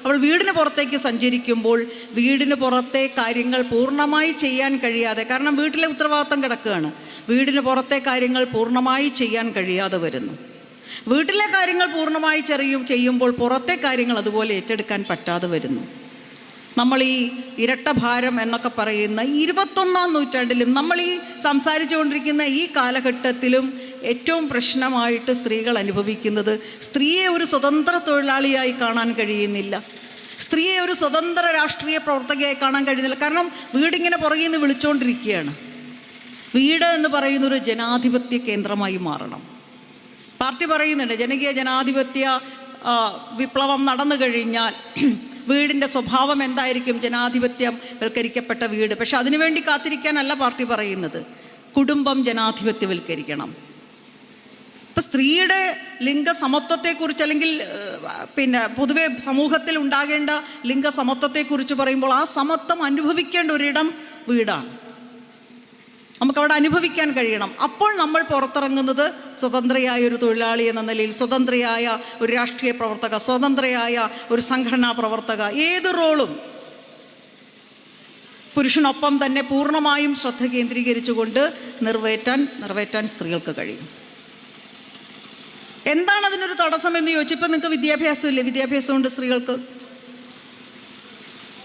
അവൾ വീടിന് പുറത്തേക്ക് സഞ്ചരിക്കുമ്പോൾ വീടിന് പുറത്തെ കാര്യങ്ങൾ പൂർണ്ണമായി ചെയ്യാൻ കഴിയാതെ, കാരണം വീട്ടിലെ ഉത്തരവാദിത്തം കിടക്കുകയാണ്, വീടിന് പുറത്തെ കാര്യങ്ങൾ പൂർണ്ണമായി ചെയ്യാൻ കഴിയാതെ വരുന്നു. വീട്ടിലെ കാര്യങ്ങൾ പൂർണ്ണമായി ചെയ്യുമ്പോൾ പുറത്തെ കാര്യങ്ങൾ അതുപോലെ ഏറ്റെടുക്കാൻ പറ്റാതെ വരുന്നു. നമ്മൾ ഈ ഇരട്ടഭാരം എന്നൊക്കെ പറയുന്ന 21-ാം നൂറ്റാണ്ടിലും നമ്മൾ ഈ സംസാരിച്ചുകൊണ്ടിരിക്കുന്ന ഈ കാലഘട്ടത്തിലും ഏറ്റവും പ്രശ്നമായിട്ട് സ്ത്രീകൾ അനുഭവിക്കുന്നത് സ്ത്രീയെ ഒരു സ്വതന്ത്ര തൊഴിലാളിയായി കാണാൻ കഴിയുന്നില്ല, സ്ത്രീയെ ഒരു സ്വതന്ത്ര രാഷ്ട്രീയ പ്രവർത്തകയായി കാണാൻ കഴിയുന്നില്ല. കാരണം വീടിങ്ങനെ പുറകിൽ നിന്ന് വിളിച്ചുകൊണ്ടിരിക്കുകയാണ്. വീട് എന്ന് പറയുന്നൊരു ജനാധിപത്യ കേന്ദ്രമായി മാറണം. പാർട്ടി പറയുന്നുണ്ട് ജനകീയ ജനാധിപത്യ വിപ്ലവം നടന്നു കഴിഞ്ഞാൽ വീടിൻ്റെ സ്വഭാവം എന്തായിരിക്കും, ജനാധിപത്യവൽക്കരിക്കപ്പെട്ട വീട്. പക്ഷെ അതിനുവേണ്ടി കാത്തിരിക്കാനല്ല പാർട്ടി പറയുന്നത്, കുടുംബം ജനാധിപത്യവൽക്കരിക്കണം. ഇപ്പം സ്ത്രീയുടെ ലിംഗസമത്വത്തെക്കുറിച്ച് അല്ലെങ്കിൽ പൊതുവെ സമൂഹത്തിൽ ഉണ്ടാകേണ്ട ലിംഗസമത്വത്തെക്കുറിച്ച് പറയുമ്പോൾ ആ സമത്വം അനുഭവിക്കേണ്ട ഒരിടം വീടാണ്. നമുക്കവിടെ അനുഭവിക്കാൻ കഴിയണം. അപ്പോൾ നമ്മൾ പുറത്തിറങ്ങുന്നത് സ്വതന്ത്രയായ ഒരു തൊഴിലാളി എന്ന നിലയിൽ, സ്വതന്ത്രയായ ഒരു രാഷ്ട്രീയ പ്രവർത്തക, സ്വതന്ത്രയായ ഒരു സംഘടനാ പ്രവർത്തക, ഏത് റോളും പുരുഷനൊപ്പം തന്നെ പൂർണ്ണമായും ശ്രദ്ധ കേന്ദ്രീകരിച്ചുകൊണ്ട് നിറവേറ്റാൻ സ്ത്രീകൾക്ക് കഴിയും. എന്താണ് അതിനൊരു തടസ്സം എന്ന് ചോദിച്ചപ്പോൾ നിങ്ങൾക്ക് വിദ്യാഭ്യാസമില്ലേ? വിദ്യാഭ്യാസമുണ്ട്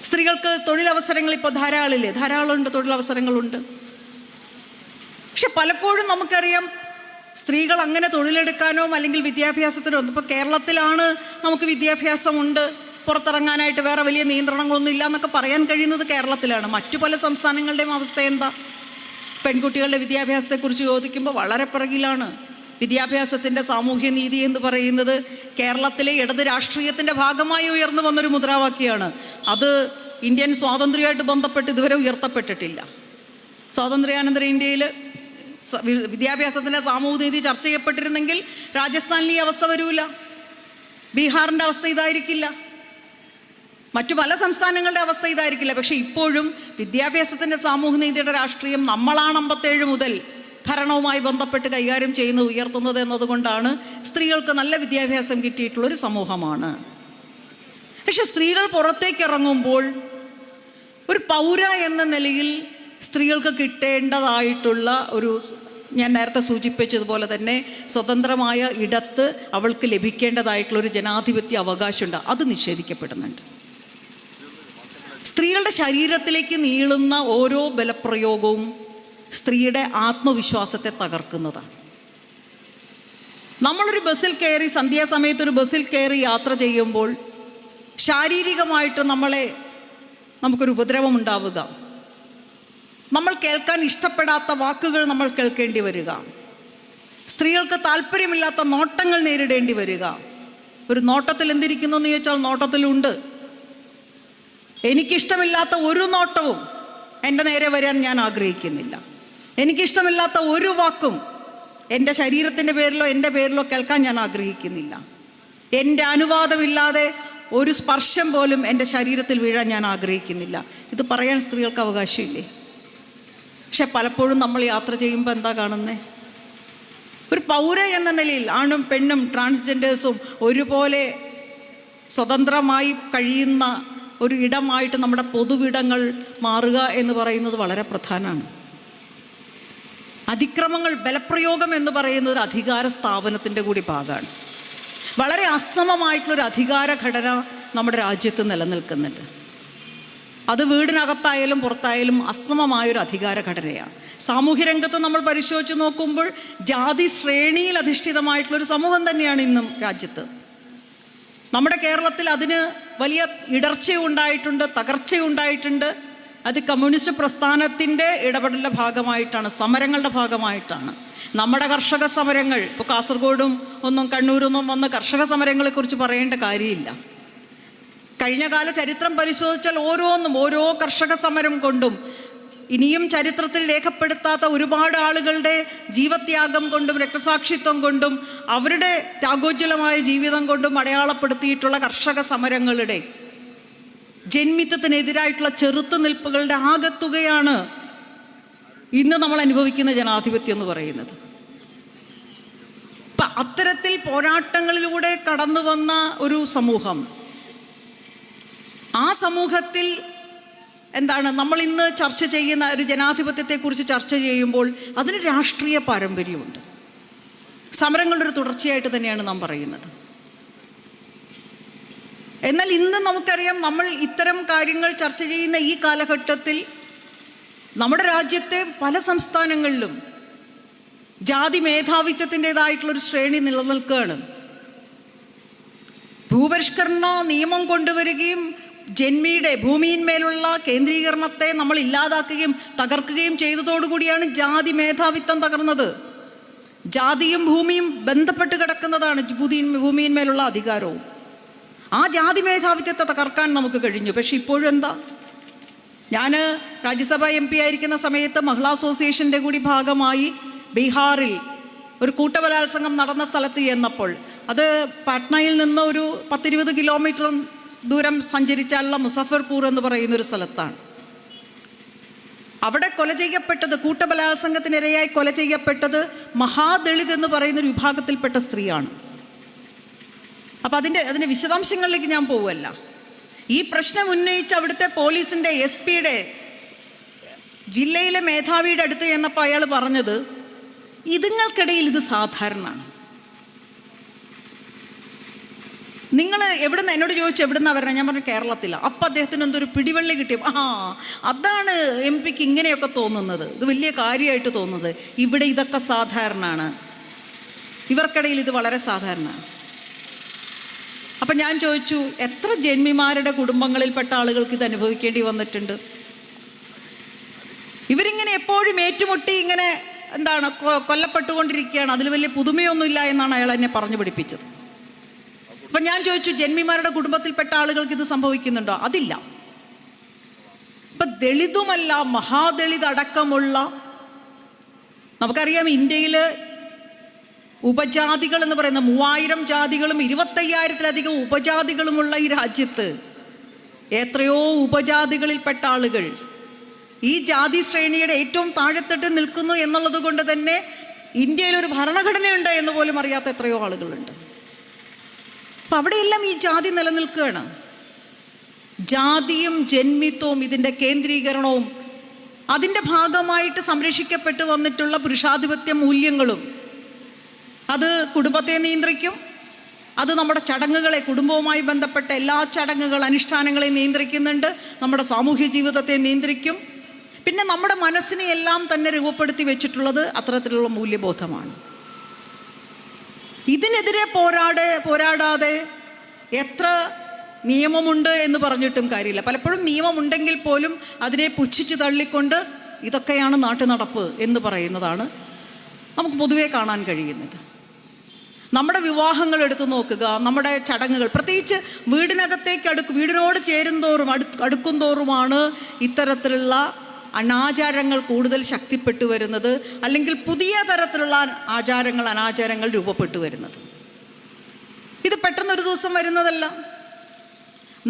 സ്ത്രീകൾക്ക് തൊഴിലവസരങ്ങൾ ഇപ്പോൾ ധാരാളമുണ്ട്, തൊഴിലവസരങ്ങളുണ്ട്. പക്ഷെ പലപ്പോഴും നമുക്കറിയാം സ്ത്രീകൾ അങ്ങനെ തൊഴിലെടുക്കാനോ അല്ലെങ്കിൽ വിദ്യാഭ്യാസത്തിനോ ഒന്നും, ഇപ്പോൾ കേരളത്തിലാണ് നമുക്ക് വിദ്യാഭ്യാസമുണ്ട്, പുറത്തിറങ്ങാനായിട്ട് വേറെ വലിയ നിയന്ത്രണങ്ങളൊന്നും ഇല്ല എന്നൊക്കെ പറയാൻ കഴിയുന്നത് കേരളത്തിലാണ്. മറ്റു പല സംസ്ഥാനങ്ങളുടെയും അവസ്ഥ എന്താ? പെൺകുട്ടികളുടെ വിദ്യാഭ്യാസത്തെക്കുറിച്ച് ചോദിക്കുമ്പോൾ വളരെ പിറകിലാണ്. വിദ്യാഭ്യാസത്തിൻ്റെ സാമൂഹ്യനീതി എന്ന് പറയുന്നത് കേരളത്തിലെ ഇടത് രാഷ്ട്രീയത്തിൻ്റെ ഭാഗമായി ഉയർന്നു വന്നൊരു മുദ്രാവാക്യമാണ്. അത് ഇന്ത്യൻ സ്വാതന്ത്ര്യമായിട്ട് ബന്ധപ്പെട്ട് ഇതുവരെ ഉയർത്തപ്പെട്ടിട്ടില്ല. സ്വാതന്ത്ര്യാനന്തര ഇന്ത്യയിൽ വിദ്യാഭ്യാസത്തിൻ്റെ സാമൂഹ്യനീതി ചർച്ച ചെയ്യപ്പെട്ടിരുന്നെങ്കിൽ രാജസ്ഥാനിൽ ഈ അവസ്ഥ വരില്ല, ബീഹാറിൻ്റെ അവസ്ഥ ഇതായിരിക്കില്ല, മറ്റു പല സംസ്ഥാനങ്ങളുടെ അവസ്ഥ ഇതായിരിക്കില്ല. പക്ഷേ ഇപ്പോഴും വിദ്യാഭ്യാസത്തിൻ്റെ സാമൂഹ്യനീതിയുടെ രാഷ്ട്രീയം നമ്മളാണ് 57 മുതൽ ഭരണവുമായി ബന്ധപ്പെട്ട് കൈകാര്യം ചെയ്യുന്നത്, ഉയർത്തുന്നത് എന്നതുകൊണ്ടാണ് സ്ത്രീകൾക്ക് നല്ല വിദ്യാഭ്യാസം കിട്ടിയിട്ടുള്ളൊരു സമൂഹമാണ്. പക്ഷെ സ്ത്രീകൾ പുറത്തേക്ക് ഇറങ്ങുമ്പോൾ ഒരു പൗര എന്ന നിലയിൽ സ്ത്രീകൾക്ക് കിട്ടേണ്ടതായിട്ടുള്ള ഒരു, ഞാൻ നേരത്തെ സൂചിപ്പിച്ചതുപോലെ തന്നെ സ്വതന്ത്രമായ ഇടത്ത് അവൾക്ക് ലഭിക്കേണ്ടതായിട്ടുള്ളൊരു ജനാധിപത്യ അവകാശമുണ്ട്, അത് നിഷേധിക്കപ്പെടുന്നുണ്ട്. സ്ത്രീകളുടെ ശരീരത്തിലേക്ക് നീളുന്ന ഓരോ ബലപ്രയോഗവും സ്ത്രീയുടെ ആത്മവിശ്വാസത്തെ തകർക്കുന്നതാണ്. നമ്മളൊരു ബസ്സിൽ കയറി, സന്ധ്യാസമയത്ത് ഒരു ബസ്സിൽ കയറി യാത്ര ചെയ്യുമ്പോൾ ശാരീരികമായിട്ട് നമുക്കൊരു ഉപദ്രവം ഉണ്ടാവുക, നമ്മൾ കേൾക്കാൻ ഇഷ്ടപ്പെടാത്ത വാക്കുകൾ നമ്മൾ കേൾക്കേണ്ടി വരിക, സ്ത്രീകൾക്ക് താല്പര്യമില്ലാത്ത നോട്ടങ്ങൾ നേരിടേണ്ടി വരിക. ഒരു നോട്ടത്തിൽ എന്തിരിക്കുന്നു എന്ന് ചോദിച്ചാൽ നോട്ടത്തിലുണ്ട്. എനിക്കിഷ്ടമില്ലാത്ത ഒരു നോട്ടവും എൻ്റെ നേരെ വരാൻ ഞാൻ ആഗ്രഹിക്കുന്നില്ല. എനിക്കിഷ്ടമില്ലാത്ത ഒരു വാക്കും എൻ്റെ ശരീരത്തിൻ്റെ പേരിലോ എൻ്റെ പേരിലോ കേൾക്കാൻ ഞാൻ ആഗ്രഹിക്കുന്നില്ല. എൻ്റെ അനുവാദമില്ലാതെ ഒരു സ്പർശം പോലും എൻ്റെ ശരീരത്തിൽ വീഴാൻ ഞാൻ ആഗ്രഹിക്കുന്നില്ല. ഇത് പറയാൻ സ്ത്രീകൾക്ക് അവകാശമില്ലേ? പക്ഷെ പലപ്പോഴും നമ്മൾ യാത്ര ചെയ്യുമ്പോൾ എന്താ കാണുന്നത്? ഒരു പൗര എന്ന നിലയിൽ ആണും പെണ്ണും ട്രാൻസ്ജെൻഡേഴ്സും ഒരുപോലെ സ്വതന്ത്രമായി കഴിയുന്ന ഒരു ഇടമായിട്ട് നമ്മുടെ പൊതുവിടങ്ങൾ മാറുക എന്ന് പറയുന്നത് വളരെ പ്രധാനമാണ്. അതിക്രമങ്ങൾ, ബലപ്രയോഗം എന്ന് പറയുന്നത് ഒരു അധികാര സ്ഥാപനത്തിൻ്റെ കൂടി ഭാഗമാണ്. വളരെ അസമമായിട്ടുള്ളൊരു അധികാര ഘടന നമ്മുടെ രാജ്യത്ത് നിലനിൽക്കുന്നുണ്ട്. അത് വീടിനകത്തായാലും പുറത്തായാലും അസമമായൊരു അധികാര ഘടനയാണ്. സാമൂഹ്യ രംഗത്ത് നമ്മൾ പരിശോധിച്ച് നോക്കുമ്പോൾ ജാതി ശ്രേണിയിൽ അധിഷ്ഠിതമായിട്ടുള്ളൊരു സമൂഹം തന്നെയാണ് ഇന്നും രാജ്യത്ത്. നമ്മുടെ കേരളത്തിൽ അതിന് വലിയ ഇടർച്ചയുണ്ടായിട്ടുണ്ട്, തകർച്ചയുണ്ടായിട്ടുണ്ട്. അത് കമ്മ്യൂണിസ്റ്റ് പ്രസ്ഥാനത്തിൻ്റെ ഇടപെടലിൻ്റെ ഭാഗമായിട്ടാണ്, സമരങ്ങളുടെ ഭാഗമായിട്ടാണ്. നമ്മുടെ കർഷക സമരങ്ങൾ, ഇപ്പോൾ കാസർഗോഡും കണ്ണൂരൊന്നും വന്ന് കർഷക സമരങ്ങളെക്കുറിച്ച് പറയേണ്ട കാര്യമില്ല. കഴിഞ്ഞ കാല ചരിത്രം പരിശോധിച്ചാൽ ഓരോ കർഷക സമരം കൊണ്ടും ഇനിയും ചരിത്രത്തിൽ രേഖപ്പെടുത്താത്ത ഒരുപാട് ആളുകളുടെ ജീവത്യാഗം കൊണ്ടും രക്തസാക്ഷിത്വം കൊണ്ടും അവരുടെ ത്യാഗോജ്വലമായ ജീവിതം കൊണ്ടും അടയാളപ്പെടുത്തിയിട്ടുള്ള കർഷക സമരങ്ങളുടെ ജന്മിത്വത്തിനെതിരായിട്ടുള്ള ചെറുത്തുനിൽപ്പുകളുടെ ആകത്തുകയാണ് ഇന്ന് നമ്മൾ അനുഭവിക്കുന്ന ജനാധിപത്യം എന്ന് പറയുന്നത്. അപ്പം അത്തരത്തിൽ പോരാട്ടങ്ങളിലൂടെ കടന്നു വന്ന ഒരു സമൂഹം, ആ സമൂഹത്തിൽ എന്താണ് നമ്മൾ ഇന്ന് ചർച്ച ചെയ്യുന്ന ഒരു ജനാധിപത്യത്തെക്കുറിച്ച് ചർച്ച ചെയ്യുമ്പോൾ അതിന് രാഷ്ട്രീയ പാരമ്പര്യമുണ്ട്. സമരങ്ങളുടെ ഒരു തുടർച്ചയായിട്ട് തന്നെയാണ് നാം പറയുന്നത്. എന്നാൽ ഇന്ന് നമുക്കറിയാം, നമ്മൾ ഇത്തരം കാര്യങ്ങൾ ചർച്ച ചെയ്യുന്ന ഈ കാലഘട്ടത്തിൽ നമ്മുടെ രാജ്യത്തെ പല സംസ്ഥാനങ്ങളിലും ജാതി മേധാവിത്വത്തിൻ്റെതായിട്ടുള്ളൊരു ശ്രേണി നിലനിൽക്കുകയാണ്. ഭൂപരിഷ്കരണ നിയമം കൊണ്ടുവരികയും ജന്മിയുടെ ഭൂമിയിന്മേലുള്ള കേന്ദ്രീകരണത്തെ നമ്മൾ ഇല്ലാതാക്കുകയും തകർക്കുകയും ചെയ്തതോടുകൂടിയാണ് ജാതി മേധാവിത്വം തകർന്നത്. ജാതിയും ഭൂമിയും ബന്ധപ്പെട്ട് കിടക്കുന്നതാണ് ഭൂമിയിന്മേലുള്ള അധികാരവും. ആ ജാതി മേധാവിത്വത്തെ തകർക്കാൻ നമുക്ക് കഴിഞ്ഞു. പക്ഷെ ഇപ്പോഴും എന്താ, ഞാൻ രാജ്യസഭ MP ആയിരിക്കുന്ന സമയത്ത് മഹിളാ അസോസിയേഷൻ്റെ കൂടി ഭാഗമായി ബീഹാറിൽ ഒരു കൂട്ടബലാത്സംഗം നടന്ന സ്ഥലത്ത് ചെന്നപ്പോൾ, അത് പാട്നയിൽ നിന്ന് ഒരു 10-20 കിലോമീറ്റർ ദൂരം സഞ്ചരിച്ചാലുള്ള മുസഫർപൂർ എന്ന് പറയുന്നൊരു സ്ഥലത്താണ്. അവിടെ കൊല ചെയ്യപ്പെട്ടത്, കൂട്ടബലാത്സംഗത്തിനിരയായി കൊല ചെയ്യപ്പെട്ടത് മഹാദളിത് എന്ന് പറയുന്നൊരു വിഭാഗത്തിൽപ്പെട്ട സ്ത്രീയാണ്. അപ്പം അതിൻ്റെ വിശദാംശങ്ങളിലേക്ക് ഞാൻ പോവുമല്ല. ഈ പ്രശ്നം ഉന്നയിച്ച് അവിടുത്തെ പോലീസിൻ്റെ SP-യുടെ ജില്ലയിലെ മേധാവിയുടെ അടുത്ത് ചെന്നപ്പോൾ അയാൾ പറഞ്ഞത്, ഇതുങ്ങൾക്കിടയിൽ ഇത് സാധാരണമാണ്. നിങ്ങൾ എവിടുന്ന്, എന്നോട് ചോദിച്ചു എവിടുന്നാണ് വരണേ, ഞാൻ പറഞ്ഞു കേരളത്തിലാണ്. അപ്പം അദ്ദേഹത്തിന് എന്തൊരു പിടിവള്ളി കിട്ടിയ, അതാണ് MP-ക്ക് ഇങ്ങനെയൊക്കെ തോന്നുന്നത്, ഇത് വലിയ കാര്യമായിട്ട് തോന്നുന്നത്, ഇവിടെ ഇതൊക്കെ സാധാരണമാണ്, ഇവർക്കിടയിൽ ഇത് വളരെ സാധാരണമാണ്. അപ്പം ഞാൻ ചോദിച്ചു, എത്ര ജന്മിമാരുടെ കുടുംബങ്ങളിൽപ്പെട്ട ആളുകൾക്ക് ഇത് അനുഭവിക്കേണ്ടി വന്നിട്ടുണ്ട്? ഇവരിങ്ങനെ എപ്പോഴും ഏറ്റുമുട്ടി ഇങ്ങനെ കൊല്ലപ്പെട്ടുകൊണ്ടിരിക്കുകയാണ്, അതിൽ വലിയ പുതുമയൊന്നുമില്ല എന്നാണ് അയാൾ എന്നെ പറഞ്ഞു പഠിപ്പിച്ചത്. അപ്പം ഞാൻ ചോദിച്ചു, ജന്മിമാരുടെ കുടുംബത്തിൽപ്പെട്ട ആളുകൾക്ക് ഇത് സംഭവിക്കുന്നുണ്ടോ? അതില്ല. ഇപ്പം ദളിതുമല്ല, മഹാദളിത് അടക്കമുള്ള, നമുക്കറിയാം ഇന്ത്യയിൽ ഉപജാതികൾ എന്ന് പറയുന്ന 3000 ജാതികളും 25,000-ലധികം ഉപജാതികളുമുള്ള ഈ രാജ്യത്ത് എത്രയോ ഉപജാതികളിൽപ്പെട്ട ആളുകൾ ഈ ജാതി ശ്രേണിയുടെ ഏറ്റവും താഴെത്തട്ട് നിൽക്കുന്നു എന്നുള്ളത് കൊണ്ട് തന്നെ ഇന്ത്യയിലൊരു ഭരണഘടനയുണ്ട് എന്ന് പോലും അറിയാത്ത എത്രയോ ആളുകളുണ്ട്. അപ്പം അവിടെയെല്ലാം ഈ ജാതി നിലനിൽക്കുകയാണ്. ജാതിയും ജന്മിത്വവും ഇതിൻ്റെ കേന്ദ്രീകരണവും അതിൻ്റെ ഭാഗമായിട്ട് സംരക്ഷിക്കപ്പെട്ടു വന്നിട്ടുള്ള പുരുഷാധിപത്യ മൂല്യങ്ങളും അത് കുടുംബത്തെ നിയന്ത്രിക്കും. അത് നമ്മുടെ ചടങ്ങുകളെ, കുടുംബവുമായി ബന്ധപ്പെട്ട എല്ലാ ചടങ്ങുകൾ അനുഷ്ഠാനങ്ങളെ നിയന്ത്രിക്കുന്നുണ്ട്, നമ്മുടെ സാമൂഹ്യ ജീവിതത്തെ നിയന്ത്രിക്കും. പിന്നെ നമ്മുടെ മനസ്സിനെ എല്ലാം തന്നെ രൂപപ്പെടുത്തി വെച്ചിട്ടുള്ളത് അത്തരത്തിലുള്ള മൂല്യബോധമാണ്. ഇതിനെതിരെ പോരാടാതെ എത്ര നിയമമുണ്ട് എന്ന് പറഞ്ഞിട്ടും കാര്യമില്ല. പലപ്പോഴും നിയമമുണ്ടെങ്കിൽ പോലും അതിനെ പുച്ഛിച്ച് തള്ളിക്കൊണ്ട് ഇതൊക്കെയാണ് നാട്ടുനടപ്പ് എന്ന് പറയുന്നതാണ് നമുക്ക് പൊതുവെ കാണാൻ കഴിയുന്നത്. നമ്മുടെ വിവാഹങ്ങൾ എടുത്തു നോക്കുക, നമ്മുടെ ചടങ്ങുകൾ, പ്രത്യേകിച്ച് വീടിനകത്തേക്ക് വീടിനോട് ചേരുന്തോറും അടുക്കും തോറുമാണ് ഇത്തരത്തിലുള്ള അനാചാരങ്ങൾ കൂടുതൽ ശക്തിപ്പെട്ടു വരുന്നത്, അല്ലെങ്കിൽ പുതിയ തരത്തിലുള്ള അനാചാരങ്ങൾ രൂപപ്പെട്ടു വരുന്നത്. ഇത് പെട്ടെന്നൊരു ദിവസം വരുന്നതല്ല.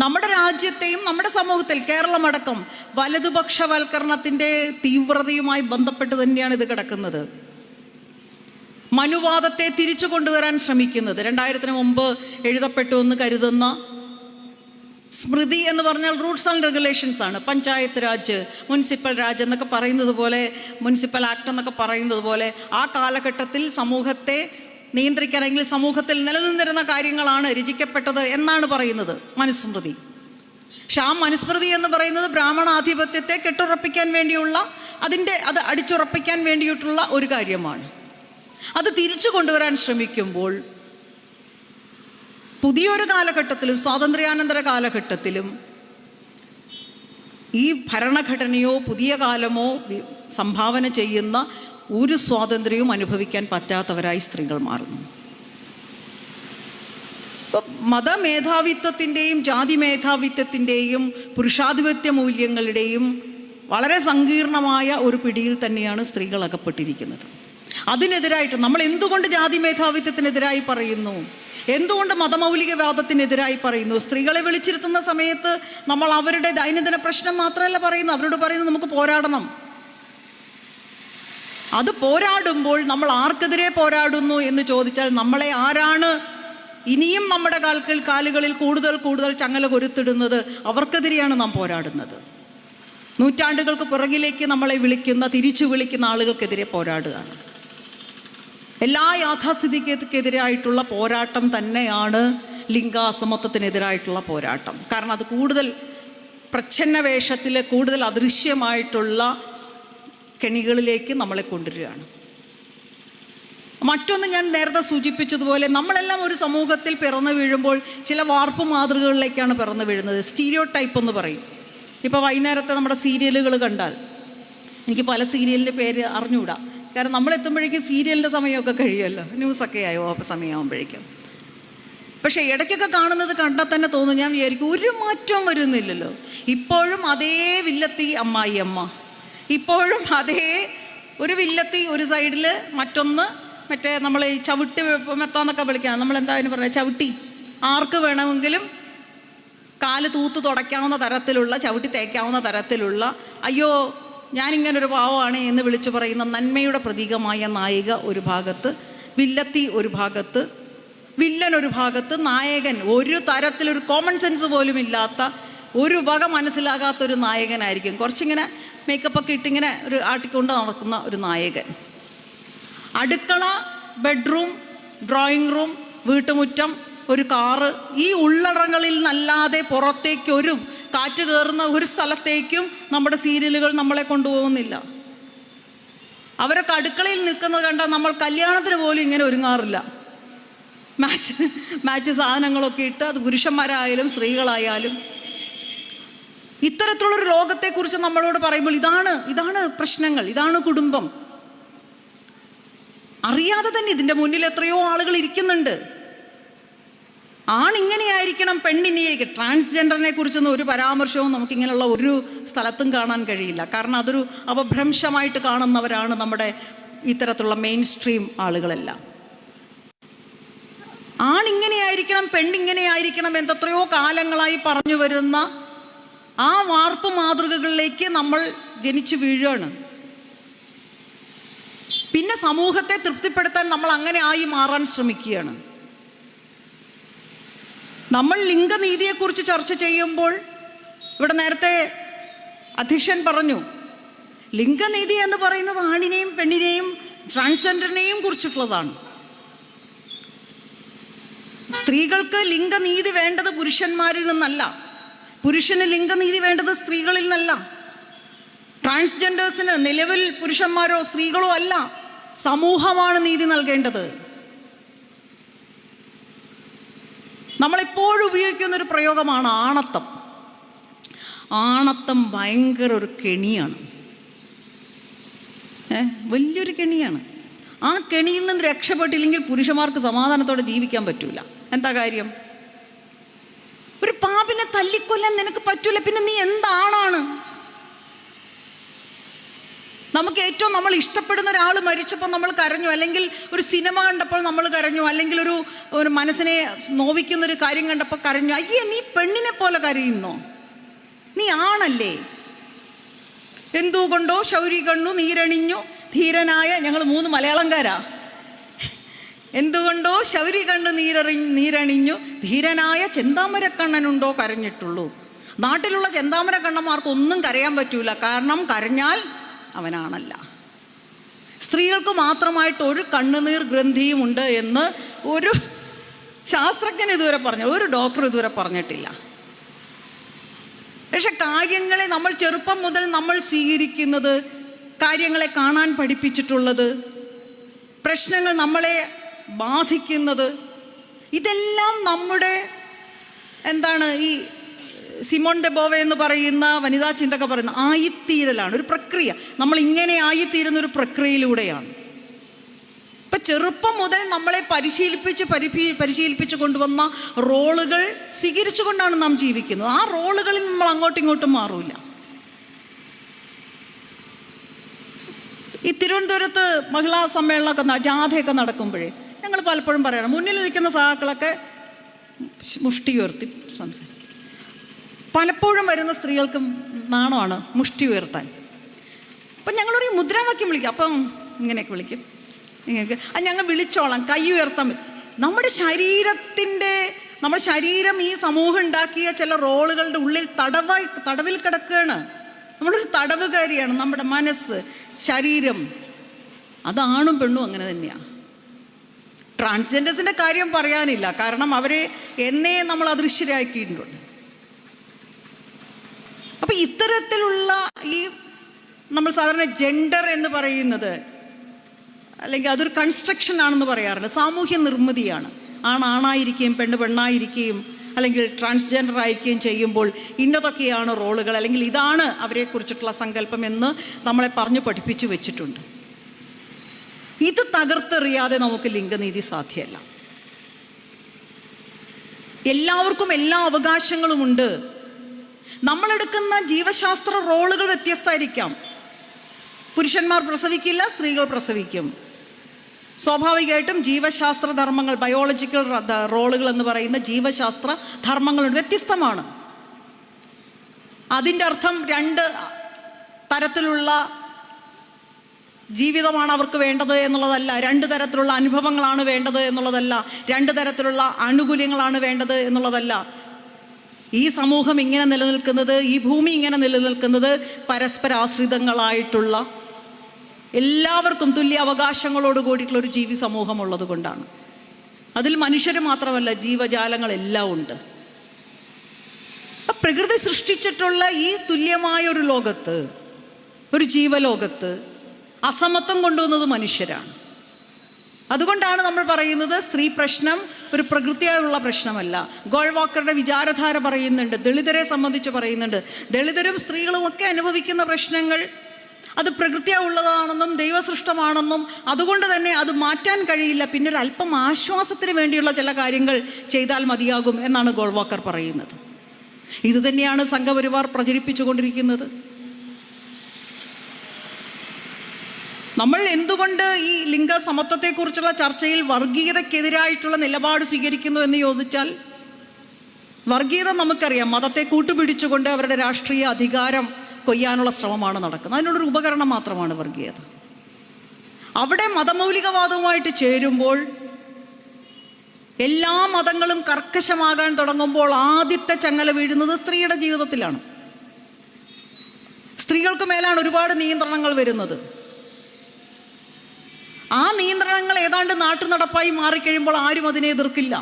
നമ്മുടെ രാജ്യത്തെയും നമ്മുടെ സമൂഹത്തിൽ, കേരളമടക്കം, വലതുപക്ഷവൽക്കരണത്തിൻ്റെ തീവ്രതയുമായി ബന്ധപ്പെട്ട് തന്നെയാണ് ഇത് കിടക്കുന്നത്. മനുവാദത്തെ തിരിച്ചു കൊണ്ടുവരാൻ ശ്രമിക്കുന്നത്, 2000-ന് മുമ്പ് എഴുതപ്പെട്ടു എന്ന് കരുതുന്ന സ്മൃതി എന്ന് പറഞ്ഞാൽ റൂൾസ് ആൻഡ് റെഗുലേഷൻസ് ആണ്. പഞ്ചായത്ത് രാജ്, മുനിസിപ്പൽ രാജ് എന്നൊക്കെ പറയുന്നത് പോലെ, മുനിസിപ്പൽ ആക്ട് എന്നൊക്കെ പറയുന്നത് പോലെ ആ കാലഘട്ടത്തിൽ സമൂഹത്തെ നിയന്ത്രിക്കാൻ, അല്ലെങ്കിൽ സമൂഹത്തിൽ നിലനിന്നിരുന്ന കാര്യങ്ങളാണ് രചിക്കപ്പെട്ടത് എന്നാണ് പറയുന്നത് മനുസ്മൃതി. പക്ഷെ ആ മനുസ്മൃതി എന്ന് പറയുന്നത് ബ്രാഹ്മണാധിപത്യത്തെ കെട്ടുറപ്പിക്കാൻ വേണ്ടിയുള്ള, അത് അടിച്ചുറപ്പിക്കാൻ വേണ്ടിയിട്ടുള്ള ഒരു കാര്യമാണ്. അത് തിരിച്ചു കൊണ്ടുവരാൻ ശ്രമിക്കുമ്പോൾ പുതിയൊരു കാലഘട്ടത്തിലും സ്വാതന്ത്ര്യാനന്തര കാലഘട്ടത്തിലും ഈ ഭരണഘടനയോ പുതിയ കാലമോ സംഭാവന ചെയ്യുന്ന ഒരു സ്വാതന്ത്ര്യവും അനുഭവിക്കാൻ പറ്റാത്തവരായി സ്ത്രീകൾ മാറുന്നു. മതമേധാവിത്വത്തിൻ്റെയും ജാതി മേധാവിത്വത്തിൻ്റെയും പുരുഷാധിപത്യ മൂല്യങ്ങളുടെയും വളരെ സങ്കീർണമായ ഒരു പിടിയിൽ തന്നെയാണ് സ്ത്രീകൾ അകപ്പെട്ടിരിക്കുന്നത്. അതിനെതിരായിട്ട് നമ്മൾ എന്തുകൊണ്ട് ജാതി മേധാവിത്വത്തിനെതിരായി പറയുന്നു, എന്തുകൊണ്ട് മതമൗലികവാദത്തിനെതിരായി പറയുന്നു? സ്ത്രീകളെ വിളിച്ചിരുത്തുന്ന സമയത്ത് നമ്മൾ അവരുടെ ദൈനംദിന പ്രശ്നം മാത്രമല്ല പറയുന്നു, അവരോട് പറയുന്നത് നമുക്ക് പോരാടണം. അത് പോരാടുമ്പോൾ നമ്മൾ ആർക്കെതിരെ പോരാടുന്നു എന്ന് ചോദിച്ചാൽ, നമ്മളെ ആരാണ് ഇനിയും നമ്മുടെ കാലുകളിൽ കൂടുതൽ ചങ്ങല കൊരുത്തിടുന്നത്, അവർക്കെതിരെയാണ് നാം പോരാടുന്നത്. നൂറ്റാണ്ടുകൾക്ക് പുറകിലേക്ക് നമ്മളെ തിരിച്ചു വിളിക്കുന്ന ആളുകൾക്കെതിരെ പോരാടുകയാണ്. എല്ലാ യാഥാസ്ഥിതിക്കെതിരായിട്ടുള്ള പോരാട്ടം തന്നെയാണ് ലിംഗാസമത്വത്തിനെതിരായിട്ടുള്ള പോരാട്ടം. കാരണം അത് കൂടുതൽ പ്രച്ഛന്ന വേഷത്തിൽ കൂടുതൽ അദൃശ്യമായിട്ടുള്ള കെണികളിലേക്ക് നമ്മളെ കൊണ്ടുവരികയാണ്. മറ്റൊന്ന്, ഞാൻ നേരത്തെ സൂചിപ്പിച്ചതുപോലെ നമ്മളെല്ലാം ഒരു സമൂഹത്തിൽ പിറന്നു വീഴുമ്പോൾ ചില വാർപ്പ് മാതൃകകളിലേക്കാണ് പിറന്നു വീഴുന്നത്. സ്റ്റീരിയോ ടൈപ്പ് എന്ന് പറയും. ഇപ്പോൾ വൈകുന്നേരത്തെ നമ്മുടെ സീരിയലുകൾ കണ്ടാൽ, എനിക്ക് പല സീരിയലിൻ്റെ പേര് അറിഞ്ഞുകൂടാ, കാരണം നമ്മളെത്തുമ്പോഴേക്കും സീരിയലിൻ്റെ സമയമൊക്കെ കഴിയുമല്ലോ, ന്യൂസൊക്കെ ആയോ സമയമാകുമ്പോഴേക്കും. പക്ഷേ ഇടയ്ക്കൊക്കെ കാണുന്നത് കണ്ടാൽ തന്നെ തോന്നും, ഞാൻ വിചാരിക്കും ഒരു മാറ്റവും വരുന്നില്ലല്ലോ, ഇപ്പോഴും അതേ വില്ലത്തി അമ്മായി അമ്മ, ഇപ്പോഴും അതേ ഒരു വില്ലത്തി ഒരു സൈഡിൽ, മറ്റേ നമ്മൾ ഈ ചവിട്ടി മെത്താന്നൊക്കെ വിളിക്കാം, നമ്മളെന്തായാലും പറയാം ചവിട്ടി, ആർക്ക് വേണമെങ്കിലും കാല് തൂത്ത് തുടയ്ക്കാവുന്ന തരത്തിലുള്ള, ചവിട്ടി തേക്കാവുന്ന തരത്തിലുള്ള, അയ്യോ ഞാനിങ്ങനൊരു പാവമാണ് എന്ന് വിളിച്ചു പറയുന്ന നന്മയുടെ പ്രതീകമായ നായിക ഒരു ഭാഗത്ത്, വില്ലത്തി ഒരു ഭാഗത്ത്, വില്ലൻ ഒരു ഭാഗത്ത്, നായകൻ ഒരു തരത്തിലൊരു കോമൺ സെൻസ് പോലും ഇല്ലാത്ത, ഒരു വക മനസ്സിലാകാത്തൊരു നായകനായിരിക്കും. കുറച്ചിങ്ങനെ മേക്കപ്പൊക്കെ ഇട്ടിങ്ങനെ ഒരു ആട്ടിക്കൊണ്ട് നടക്കുന്ന ഒരു നായകൻ. അടുക്കള, ബെഡ്റൂം, ഡ്രോയിങ് റൂം, വീട്ടുമുറ്റം, ഒരു കാറ്, ഈ ഉള്ളടങ്ങളിൽ നല്ലാതെ പുറത്തേക്ക് ഒരു കാറ്റ് കയറുന്ന ഒരു സ്ഥലത്തേക്കും നമ്മുടെ സീരിയലുകൾ നമ്മളെ കൊണ്ടുപോകുന്നില്ല. അവരൊക്കെ അടുക്കളയിൽ നിൽക്കുന്നത് കണ്ടാൽ നമ്മൾ കല്യാണത്തിന് പോലും ഇങ്ങനെ ഒരുങ്ങാറില്ല. മാച്ച് സാധനങ്ങളൊക്കെ ഇട്ട്, അത് പുരുഷന്മാരായാലും സ്ത്രീകളായാലും. ഇത്തരത്തിലുള്ളൊരു ലോകത്തെക്കുറിച്ച് നമ്മളോട് പറയുമ്പോൾ ഇതാണ് പ്രശ്നങ്ങൾ, ഇതാണ് കുടുംബം. അറിയാതെ തന്നെ ഇതിൻ്റെ മുന്നിൽ എത്രയോ ആളുകൾ ഇരിക്കുന്നുണ്ട്. ആണിങ്ങനെയായിരിക്കണം, പെണ്ണിനെയായിരിക്കും. ട്രാൻസ്ജെൻഡറിനെ കുറിച്ചൊന്നും ഒരു പരാമർശവും നമുക്കിങ്ങനെയുള്ള ഒരു സ്ഥലത്തും കാണാൻ കഴിയില്ല. കാരണം അതൊരു അപഭ്രംശമായിട്ട് കാണുന്നവരാണ് നമ്മുടെ ഇത്തരത്തിലുള്ള മെയിൻ സ്ട്രീം ആളുകളെല്ലാം. ആണിങ്ങനെയായിരിക്കണം, പെണ്ണിങ്ങനെയായിരിക്കണം എന്തെത്രയോ കാലങ്ങളായി പറഞ്ഞു വരുന്ന ആ വാർപ്പ് മാതൃകകളിലേക്ക് നമ്മൾ ജനിച്ചു വീഴുകയാണ്. പിന്നെ സമൂഹത്തെ തൃപ്തിപ്പെടുത്താൻ നമ്മൾ അങ്ങനെ ആയി മാറാൻ ശ്രമിക്കുകയാണ്. നമ്മൾ ലിംഗനീതിയെക്കുറിച്ച് ചർച്ച ചെയ്യുമ്പോൾ ഇവിടെ നേരത്തെ അധ്യക്ഷൻ പറഞ്ഞു, ലിംഗനീതി എന്ന് പറയുന്നത് ആണിനെയും പെണ്ണിനെയും ട്രാൻസ്ജെൻഡറിനെയും കുറിച്ചിട്ടുള്ളതാണ്. സ്ത്രീകൾക്ക് ലിംഗനീതി വേണ്ടത് പുരുഷന്മാരിൽ നിന്നല്ല, പുരുഷന് ലിംഗനീതി വേണ്ടത് സ്ത്രീകളിൽ നിന്നല്ല. ട്രാൻസ്ജെൻഡേഴ്സിന് നിലവിൽ പുരുഷന്മാരോ സ്ത്രീകളോ അല്ല, സമൂഹമാണ് നീതി നൽകേണ്ടത്. നമ്മളെപ്പോഴും ഉപയോഗിക്കുന്നൊരു പ്രയോഗമാണ് ആണത്തം. ആണത്തം ഭയങ്കര ഒരു കെണിയാണ്, വലിയൊരു കെണിയാണ്. ആ കെണിയിൽ നിന്ന് രക്ഷപ്പെട്ടില്ലെങ്കിൽ പുരുഷന്മാർക്ക് സമാധാനത്തോടെ ജീവിക്കാൻ പറ്റൂല. എന്താ കാര്യം? ഒരു പാപിനെ തല്ലിക്കൊല്ലാൻ നിനക്ക് പറ്റൂല, പിന്നെ നീ എന്താണാണ്? നമുക്ക് ഏറ്റവും നമ്മൾ ഇഷ്ടപ്പെടുന്ന ഒരാൾ മരിച്ചപ്പോൾ നമ്മൾ കരഞ്ഞു, അല്ലെങ്കിൽ ഒരു സിനിമ കണ്ടപ്പോൾ നമ്മൾ കരഞ്ഞു, അല്ലെങ്കിൽ ഒരു മനസ്സിനെ നോവിക്കുന്നൊരു കാര്യം കണ്ടപ്പോൾ കരഞ്ഞു. അയ്യേ, നീ പെണ്ണിനെ പോലെ കരയുന്നോ? നീ ആണല്ലേ? എന്തുകൊണ്ടോ ശൗരി കണ്ണു നീരണിഞ്ഞു ധീരനായ, ഞങ്ങൾ 3 മലയാളംകാരാ, എന്തുകൊണ്ടോ ശൗരി കണ്ണു നീരണിഞ്ഞു ധീരനായ ചെന്താമരക്കണ്ണനുണ്ടോ കരഞ്ഞിട്ടുള്ളൂ. നാട്ടിലുള്ള ചെന്താമരക്കണ്ണന്മാർക്ക് ഒന്നും കരയാൻ പറ്റൂല, കാരണം കരഞ്ഞാൽ അവനാണല്ല. സ്ത്രീകൾക്ക് മാത്രമായിട്ട് ഒരു കണ്ണുനീർ ഗ്രന്ഥിയും ഉണ്ട് എന്ന് ഒരു ശാസ്ത്രജ്ഞൻ ഇതുവരെ പറഞ്ഞു, ഒരു ഡോക്ടർ ഇതുവരെ പറഞ്ഞിട്ടില്ല. പക്ഷെ കാര്യങ്ങളെ നമ്മൾ ചെറുപ്പം മുതൽ നമ്മൾ സ്വീകരിക്കുന്നത്, കാര്യങ്ങളെ കാണാൻ പഠിപ്പിച്ചിട്ടുള്ളത്, പ്രശ്നങ്ങൾ നമ്മളെ ബാധിക്കുന്നത്, ഇതെല്ലാം നമ്മുടെ ഈ സിമോൺ ദെ ബോവെ എന്ന് പറയുന്ന വനിതാ ചിന്തക പറയുന്ന ആയിത്തീരലാണ്, ഒരു പ്രക്രിയ. നമ്മൾ ഇങ്ങനെ ആയിത്തീരുന്ന ഒരു പ്രക്രിയയിലൂടെയാണ്. ഇപ്പം ചെറുപ്പം മുതൽ നമ്മളെ പരിശീലിപ്പിച്ച് കൊണ്ടുവന്ന റോളുകൾ സ്വീകരിച്ചുകൊണ്ടാണ് നാം ജീവിക്കുന്നത്. ആ റോളുകളിൽ നമ്മൾ അങ്ങോട്ടും ഇങ്ങോട്ടും മാറൂല. ഈ തിരുവനന്തപുരത്ത് മഹിളാ സമ്മേളനമൊക്കെ ജാഥയൊക്കെ നടക്കുമ്പോഴേ ഞങ്ങൾ പലപ്പോഴും പറയണം, മുന്നിൽ നിൽക്കുന്ന സഹാക്കളൊക്കെ മുഷ്ടി ഉയർത്തി സംസാരിക്കും. പലപ്പോഴും വരുന്ന സ്ത്രീകൾക്ക് നാണമാണ് മുഷ്ടി ഉയർത്താൻ. അപ്പം ഞങ്ങളൊരു മുദ്രാവാക്യം വിളിക്കും, അപ്പം ഇങ്ങനെയൊക്കെ വിളിക്കും, ഇങ്ങനെയൊക്കെ ഞങ്ങൾ വിളിച്ചോളാം, കൈ ഉയർത്താൻ. നമ്മുടെ ശരീരം ഈ സമൂഹം ഉണ്ടാക്കിയ ചില റോളുകളുടെ ഉള്ളിൽ തടവിൽ കിടക്കുകയാണ്. നമ്മളൊരു തടവുകാരിയാണ്. നമ്മുടെ മനസ്സ്, ശരീരം, അതാണും പെണ്ണും അങ്ങനെ തന്നെയാണ്. ട്രാൻസ്ജെൻഡേഴ്സിൻ്റെ കാര്യം പറയാനില്ല, കാരണം അവരെ എന്നേ നമ്മൾ അദൃശ്യരാക്കിയിട്ടുണ്ട്. അപ്പം ഇത്തരത്തിലുള്ള ഈ നമ്മൾ സാധാരണ ജെൻഡർ എന്ന് പറയുന്നത്, അല്ലെങ്കിൽ അതൊരു കൺസ്ട്രക്ഷൻ ആണെന്ന് പറയാറുണ്ട്, സാമൂഹ്യ നിർമ്മിതിയാണ്. ആണായിരിക്കുകയും പെണ്ണ് പെണ്ണായിരിക്കുകയും അല്ലെങ്കിൽ ട്രാൻസ്ജെൻഡർ ആയിരിക്കുകയും ചെയ്യുമ്പോൾ ഇന്നതൊക്കെയാണ് റോളുകൾ, അല്ലെങ്കിൽ ഇതാണ് അവരെക്കുറിച്ചിട്ടുള്ള സങ്കല്പം എന്ന് നമ്മളെ പറഞ്ഞു പഠിപ്പിച്ചു വെച്ചിട്ടുണ്ട്. ഇത് തകർത്തെറിയാതെ നമുക്ക് ലിംഗനീതി സാധ്യമല്ല. എല്ലാവർക്കും എല്ലാ അവകാശങ്ങളുമുണ്ട്. നമ്മളെടുക്കുന്ന ജീവശാസ്ത്ര റോളുകൾ വ്യത്യസ്തമായിരിക്കാം. പുരുഷന്മാർ പ്രസവിക്കില്ല, സ്ത്രീകൾ പ്രസവിക്കും. സ്വാഭാവികമായിട്ടും ജീവശാസ്ത്ര ധർമ്മങ്ങൾ, ബയോളജിക്കൽ റോളുകൾ എന്ന് പറയുന്ന ജീവശാസ്ത്ര ധർമ്മങ്ങൾ വ്യത്യസ്തമാണ്. അതിൻ്റെ അർത്ഥം രണ്ട് തരത്തിലുള്ള ജീവിതമാണ് അവർക്ക് വേണ്ടത് എന്നുള്ളതല്ല, രണ്ട് തരത്തിലുള്ള അനുഭവങ്ങളാണ് വേണ്ടത് എന്നുള്ളതല്ല, രണ്ട് തരത്തിലുള്ള ആനുകൂല്യങ്ങളാണ് വേണ്ടത് എന്നുള്ളതല്ല. ഈ സമൂഹം ഇങ്ങനെ നിലനിൽക്കുന്നത്, ഈ ഭൂമി ഇങ്ങനെ നിലനിൽക്കുന്നത് പരസ്പരാശ്രിതങ്ങളായിട്ടുള്ള എല്ലാവർക്കും തുല്യ അവകാശങ്ങളോട് കൂടിയിട്ടുള്ള ഒരു ജീവി സമൂഹമുള്ളത് കൊണ്ടാണ്. അതിൽ മനുഷ്യർ മാത്രമല്ല, ജീവജാലങ്ങളെല്ലാം ഉണ്ട്. പ്രകൃതി സൃഷ്ടിച്ചിട്ടുള്ള ഈ തുല്യമായ ഒരു ലോകത്ത്, ഒരു ജീവലോകത്ത് അസമത്വം കൊണ്ടുവന്നത് മനുഷ്യരാണ്. അതുകൊണ്ടാണ് നമ്മൾ പറയുന്നത് സ്ത്രീ പ്രശ്നം ഒരു പ്രകൃതിയായുള്ള പ്രശ്നമല്ല. ഗോൾവാക്കറുടെ വിചാരധാര പറയുന്നുണ്ട്, ദളിതരെ സംബന്ധിച്ച് പറയുന്നുണ്ട്, ദളിതരും സ്ത്രീകളും ഒക്കെ അനുഭവിക്കുന്ന പ്രശ്നങ്ങൾ അത് പ്രകൃതിയുള്ളതാണെന്നും ദൈവസൃഷ്ടമാണെന്നും അതുകൊണ്ട് തന്നെ അത് മാറ്റാൻ കഴിയില്ല, പിന്നെ ഒരു അല്പം ആശ്വാസത്തിന് വേണ്ടിയുള്ള ചില കാര്യങ്ങൾ ചെയ്താൽ മതിയാകും എന്നാണ് ഗോൾവാക്കർ പറയുന്നത്. ഇതുതന്നെയാണ് സംഘപരിവാർ പ്രചരിപ്പിച്ചുകൊണ്ടിരിക്കുന്നത്. നമ്മൾ എന്തുകൊണ്ട് ഈ ലിംഗസമത്വത്തെക്കുറിച്ചുള്ള ചർച്ചയിൽ വർഗീയതയ്ക്കെതിരായിട്ടുള്ള നിലപാട് സ്വീകരിക്കുന്നു എന്ന് ചോദിച്ചാൽ, വർഗീയത നമുക്കറിയാം, മതത്തെ കൂട്ടുപിടിച്ചുകൊണ്ട് അവരുടെ രാഷ്ട്രീയ അധികാരം കൊയ്യാനുള്ള ശ്രമമാണ് നടക്കുന്നത്. അതിനുള്ളൊരു ഉപകരണം മാത്രമാണ് വർഗീയത. അവിടെ മതമൗലികവാദവുമായിട്ട് ചേരുമ്പോൾ, എല്ലാ മതങ്ങളും കർക്കശമാകാൻ തുടങ്ങുമ്പോൾ ആദ്യത്തെ ചങ്ങല വീഴുന്നത് സ്ത്രീയുടെ ജീവിതത്തിലാണ്. സ്ത്രീകൾക്ക് മേലാണ് ഒരുപാട് നിയന്ത്രണങ്ങൾ വരുന്നത്. ആ നിയന്ത്രണങ്ങൾ ഏതാണ്ട് നാട്ടുനടപ്പായി മാറിക്കഴിയുമ്പോൾ ആരും അതിനെ എതിർക്കില്ല.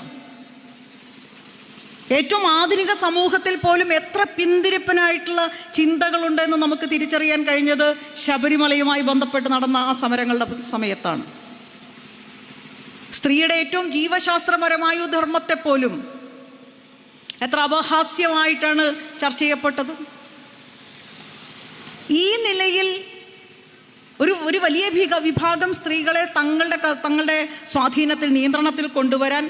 ഏറ്റവും ആധുനിക സമൂഹത്തിൽ പോലും എത്ര പിന്തിരിപ്പനായിട്ടുള്ള ചിന്തകളുണ്ടെന്ന് നമുക്ക് തിരിച്ചറിയാൻ കഴിഞ്ഞത് ശബരിമലയുമായി ബന്ധപ്പെട്ട് നടന്ന ആ സമരങ്ങളുടെ സമയത്താണ്. സ്ത്രീയുടെ ഏറ്റവും ജീവശാസ്ത്രപരമായ ധർമ്മത്തെപ്പോലും എത്ര അപഹാസ്യമായിട്ടാണ് ചർച്ച ചെയ്യപ്പെട്ടത്. ഈ നിലയിൽ ഒരു വലിയ വിഭാഗം സ്ത്രീകളെ തങ്ങളുടെ സ്വാധീനത്തിൽ, നിയന്ത്രണത്തിൽ കൊണ്ടുവരാൻ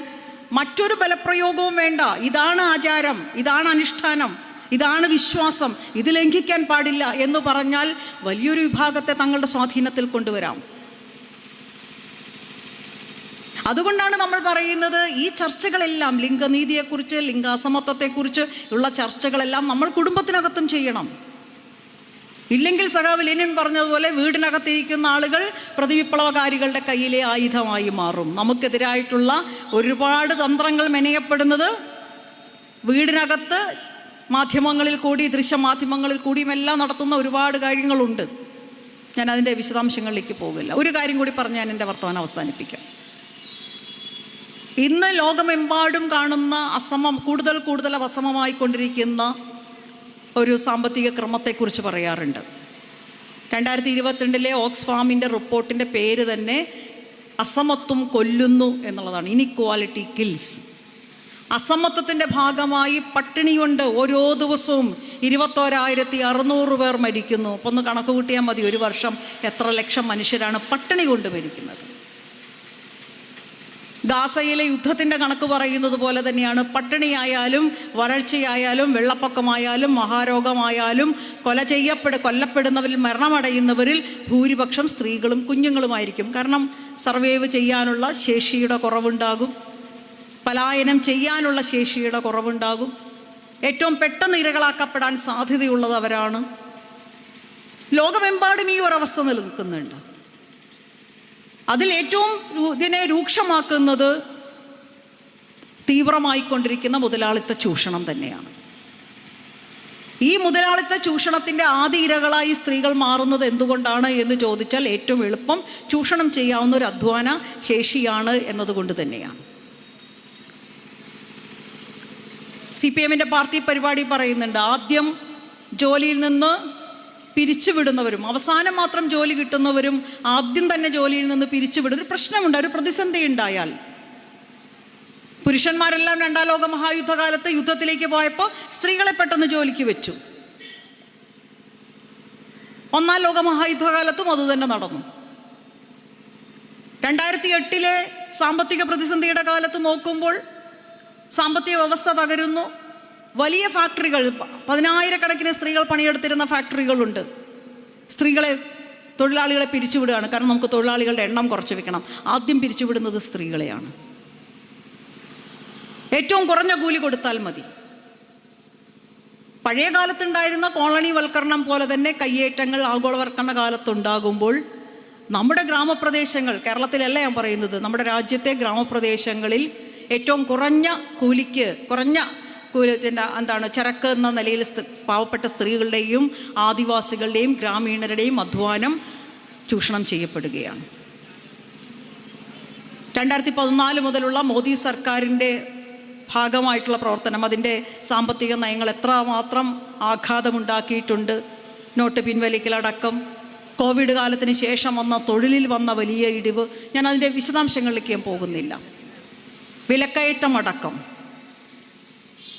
മറ്റൊരു ബലപ്രയോഗവും വേണ്ട. ഇതാണ് ആചാരം, ഇതാണ് അനുഷ്ഠാനം, ഇതാണ് വിശ്വാസം, ഇത് ലംഘിക്കാൻ പാടില്ല എന്ന് പറഞ്ഞാൽ വലിയൊരു വിഭാഗത്തെ തങ്ങളുടെ സ്വാധീനത്തിൽ കൊണ്ടുവരാം. അതുകൊണ്ടാണ് നമ്മൾ പറയുന്നത് ഈ ചർച്ചകളെല്ലാം, ലിംഗനീതിയെക്കുറിച്ച്, ലിംഗാസമത്വത്തെക്കുറിച്ച് ഉള്ള ചർച്ചകളെല്ലാം നമ്മൾ കുടുംബത്തിനകത്തും ചെയ്യണം. ഇല്ലെങ്കിൽ സഖാവ് ലെനിൻ പറഞ്ഞതുപോലെ വീടിനകത്തിരിക്കുന്ന ആളുകൾ പ്രതിവിപ്ലവകാരികളുടെ കയ്യിലെ ആയുധമായി മാറും. നമുക്കെതിരായിട്ടുള്ള ഒരുപാട് തന്ത്രങ്ങൾ മെനയപ്പെടുന്നത് വീടിനകത്ത്, മാധ്യമങ്ങളിൽ കൂടി, ദൃശ്യമാധ്യമങ്ങളിൽ കൂടിയുമെല്ലാം നടത്തുന്ന ഒരുപാട് കാര്യങ്ങളുണ്ട്. ഞാൻ അതിൻ്റെ വിശദാംശങ്ങളിലേക്ക് പോകില്ല. ഒരു കാര്യം കൂടി പറഞ്ഞ് ഞാൻ എൻ്റെ വർത്തമാനം അവസാനിപ്പിക്കാം. ഇന്ന് ലോകമെമ്പാടും കാണുന്ന കൂടുതൽ അസമമായിക്കൊണ്ടിരിക്കുന്ന ഒരു സാമ്പത്തിക ക്രമത്തെക്കുറിച്ച് പറയാറുണ്ട്. 2022 ഓക്സ്ഫാമിൻ്റെ റിപ്പോർട്ടിൻ്റെ പേര് തന്നെ അസമത്വം കൊല്ലുന്നു എന്നുള്ളതാണ്. Inequality kills. അസമത്വത്തിൻ്റെ ഭാഗമായി പട്ടിണി കൊണ്ട് ഓരോ ദിവസവും 21,600 പേർ മരിക്കുന്നു. അപ്പോൾ ഒന്ന് കണക്ക് കൂട്ടിയാൽ മതി, ഒരു വർഷം എത്ര ലക്ഷം മനുഷ്യരാണ് പട്ടിണി കൊണ്ട് മരിക്കുന്നത്. ഗാസയിലെ യുദ്ധത്തിൻ്റെ കണക്ക് പറയുന്നത് പോലെ തന്നെയാണ്. പട്ടിണിയായാലും, വരൾച്ചയായാലും, വെള്ളപ്പൊക്കമായാലും, മഹാരോഗമായാലും കൊല്ലപ്പെടുന്നവരിൽ, മരണമടയുന്നവരിൽ ഭൂരിപക്ഷം സ്ത്രീകളും കുഞ്ഞുങ്ങളുമായിരിക്കും. കാരണം സർവൈവ് ചെയ്യാനുള്ള ശേഷിയുടെ കുറവുണ്ടാകും, പലായനം ചെയ്യാനുള്ള ശേഷിയുടെ കുറവുണ്ടാകും. ഏറ്റവും പെട്ടെന്ന് ഇരകളാക്കപ്പെടാൻ സാധ്യതയുള്ളത് അവരാണ്. ലോകമെമ്പാടും ഈ ഒരവസ്ഥ നിലനിൽക്കുന്നുണ്ട്. അതിൽ ഏറ്റവും ഇതിനെ രൂക്ഷമാക്കുന്നത് തീവ്രമായിക്കൊണ്ടിരിക്കുന്ന മുതലാളിത്ത ചൂഷണം തന്നെയാണ്. ഈ മുതലാളിത്ത ചൂഷണത്തിൻ്റെ ആദ്യ ഇരകളായി സ്ത്രീകൾ മാറുന്നത് എന്തുകൊണ്ടാണ് എന്ന് ചോദിച്ചാൽ ഏറ്റവും എളുപ്പം ചൂഷണം ചെയ്യാവുന്ന ഒരു അധ്വാന ശേഷിയാണ് എന്നതുകൊണ്ട് തന്നെയാണ്. CPM-ൻ്റെ പാർട്ടി പരിപാടി പറയുന്നുണ്ട്, ആദ്യം ജോലിയിൽ നിന്ന് പിരിച്ചുവിടുന്നവരും അവസാനം മാത്രം ജോലി കിട്ടുന്നവരും ആദ്യം തന്നെ ജോലിയിൽ നിന്ന് പിരിച്ചുവിടുന്ന ഒരു പ്രശ്നമുണ്ട്. ഒരു പ്രതിസന്ധി ഉണ്ടായാൽ, പുരുഷന്മാരെല്ലാം രണ്ടാം ലോക മഹായുദ്ധകാലത്ത് യുദ്ധത്തിലേക്ക് പോയപ്പോൾ സ്ത്രീകളെ പെട്ടെന്ന് ജോലിക്ക് വെച്ചു. ഒന്നാം ലോക മഹായുദ്ധകാലത്തും അതുതന്നെ നടന്നു. 2008 സാമ്പത്തിക പ്രതിസന്ധിയുടെ കാലത്ത് നോക്കുമ്പോൾ സാമ്പത്തിക വ്യവസ്ഥ തകരുന്നു. വലിയ ഫാക്ടറികൾ, 10,000-കണക്കിന് സ്ത്രീകൾ പണിയെടുത്തിരുന്ന ഫാക്ടറികളുണ്ട്. തൊഴിലാളികളെ പിരിച്ചുവിടുകയാണ്. കാരണം നമുക്ക് തൊഴിലാളികളുടെ എണ്ണം കുറച്ച് വെക്കണം. ആദ്യം പിരിച്ചുവിടുന്നത് സ്ത്രീകളെയാണ്. ഏറ്റവും കുറഞ്ഞ കൂലി കൊടുത്താൽ മതി. പഴയ കാലത്തുണ്ടായിരുന്ന കോളനിവൽക്കരണം പോലെ തന്നെ കയ്യേറ്റങ്ങൾ ആഗോളവൽക്കരണ കാലത്തുണ്ടാകുമ്പോൾ നമ്മുടെ ഗ്രാമപ്രദേശങ്ങൾ, കേരളത്തിലല്ല ഞാൻ പറയുന്നത്, നമ്മുടെ രാജ്യത്തെ ഗ്രാമപ്രദേശങ്ങളിൽ ഏറ്റവും കുറഞ്ഞ കൂലിക്ക്, ചരക്ക് എന്ന നിലയിൽ പാവപ്പെട്ട സ്ത്രീകളുടെയും ആദിവാസികളുടെയും ഗ്രാമീണരുടെയും അധ്വാനം ചൂഷണം ചെയ്യപ്പെടുകയാണ്. 2014 മുതലുള്ള മോദി സർക്കാരിൻ്റെ ഭാഗമായിട്ടുള്ള പ്രവർത്തനം, അതിൻ്റെ സാമ്പത്തിക നയങ്ങൾ എത്രമാത്രം ആഘാതമുണ്ടാക്കിയിട്ടുണ്ട്. നോട്ട് പിൻവലിക്കലടക്കം, കോവിഡ് കാലത്തിന് ശേഷം തൊഴിലിൽ വന്ന വലിയ ഇടിവ്, ഞാൻ അതിൻ്റെ വിശദാംശങ്ങളിലേക്ക് ഞാൻ പോകുന്നില്ല. വിലക്കയറ്റം അടക്കം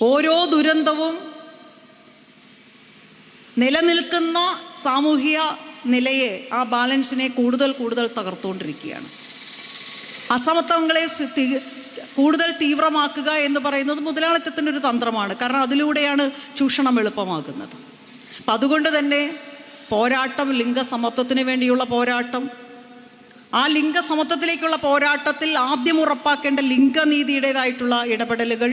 ഓരോ ദുരന്തവും നിലനിൽക്കുന്ന സാമൂഹിക നിലയെ, ആ ബാലൻസിനെ കൂടുതൽ തകർത്തുകൊണ്ടിരിക്കുകയാണ്. അസമത്വങ്ങളെ കൂടുതൽ തീവ്രമാക്കുക എന്ന് പറയുന്നത് മുതലാളിത്തത്തിൻ്റെ ഒരു തന്ത്രമാണ്. കാരണം അതിലൂടെയാണ് ചൂഷണം എളുപ്പമാകുന്നത്. അപ്പം അതുകൊണ്ട് തന്നെ പോരാട്ടം, ലിംഗസമത്വത്തിന് വേണ്ടിയുള്ള പോരാട്ടം, ആ ലിംഗസമത്വത്തിലേക്കുള്ള പോരാട്ടത്തിൽ ആദ്യം ഉറപ്പാക്കേണ്ട ലിംഗനീതിയുടേതായിട്ടുള്ള ഇടപെടലുകൾ,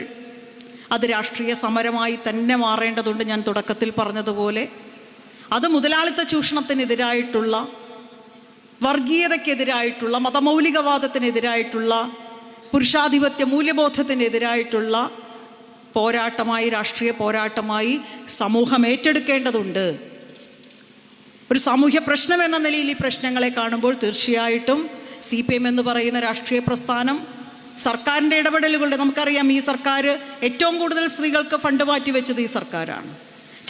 അത് രാഷ്ട്രീയ സമരമായി തന്നെ മാറേണ്ടതുണ്ട്. ഞാൻ തുടക്കത്തിൽ പറഞ്ഞതുപോലെ അത് മുതലാളിത്ത ചൂഷണത്തിനെതിരായിട്ടുള്ള, വർഗീയതയ്ക്കെതിരായിട്ടുള്ള, മതമൗലികവാദത്തിനെതിരായിട്ടുള്ള, പുരുഷാധിപത്യ മൂല്യബോധത്തിനെതിരായിട്ടുള്ള പോരാട്ടമായി, രാഷ്ട്രീയ പോരാട്ടമായി സമൂഹം ഏറ്റെടുക്കേണ്ടതുണ്ട്. ഒരു സാമൂഹ്യ പ്രശ്നം എന്ന നിലയിൽ ഈ പ്രശ്നങ്ങളെ കാണുമ്പോൾ തീർച്ചയായിട്ടും CPM എന്ന് പറയുന്ന രാഷ്ട്രീയ പ്രസ്ഥാനം സർക്കാരിൻ്റെ ഇടപെടലുകളുടെ, നമുക്കറിയാം ഈ സർക്കാർ ഏറ്റവും കൂടുതൽ സ്ത്രീകൾക്ക് ഫണ്ട് മാറ്റിവെച്ചത് ഈ സർക്കാരാണ്.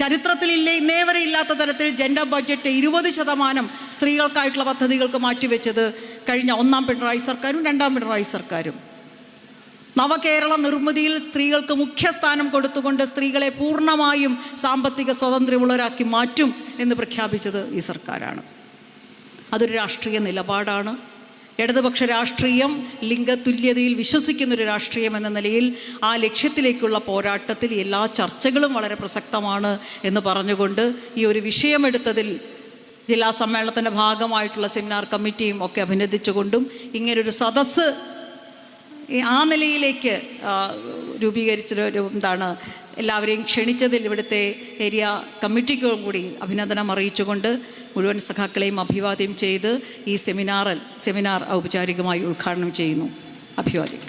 ചരിത്രത്തിലില്ലേ ഇന്നേ വരെ ഇല്ലാത്ത തരത്തിൽ ജെൻഡർ ബഡ്ജറ്റ് 20% സ്ത്രീകൾക്കായിട്ടുള്ള പദ്ധതികൾക്ക് മാറ്റിവെച്ചത് കഴിഞ്ഞ ഒന്നാം പിണറായി സർക്കാരും രണ്ടാം പിണറായി സർക്കാരും. നവകേരള നിർമ്മിതിയിൽ സ്ത്രീകൾക്ക് മുഖ്യസ്ഥാനം കൊടുത്തുകൊണ്ട് സ്ത്രീകളെ പൂർണ്ണമായും സാമ്പത്തിക സ്വാതന്ത്ര്യമുള്ളവരാക്കി മാറ്റും എന്ന് പ്രഖ്യാപിച്ചത് ഈ സർക്കാരാണ്. അതൊരു രാഷ്ട്രീയ നിലപാടാണ്. ഇടതുപക്ഷ രാഷ്ട്രീയം ലിംഗതുല്യതയിൽ വിശ്വസിക്കുന്നൊരു രാഷ്ട്രീയം എന്ന നിലയിൽ ആ ലക്ഷ്യത്തിലേക്കുള്ള പോരാട്ടത്തിൽ എല്ലാ ചർച്ചകളും വളരെ പ്രസക്തമാണ് എന്ന് പറഞ്ഞുകൊണ്ട് ഈ ഒരു വിഷയമെടുത്തതിൽ ജില്ലാ സമ്മേളനത്തിൻ്റെ ഭാഗമായിട്ടുള്ള സെമിനാർ കമ്മിറ്റിയും ഒക്കെ അഭിനന്ദിച്ചുകൊണ്ടും ഇങ്ങനൊരു സദസ്സ് ആ നിലയിലേക്ക് എല്ലാവരെയും ക്ഷണിച്ചതിൽ ഇവിടുത്തെ ഏരിയ കമ്മിറ്റിക്കും കൂടി അഭിനന്ദനം അറിയിച്ചുകൊണ്ട് മുഴുവൻ സഖാക്കളെയും അഭിവാദ്യം ചെയ്ത് ഈ സെമിനാർ ഔപചാരികമായി ഉദ്ഘാടനം ചെയ്യുന്നു. അഭിവാദ്യം.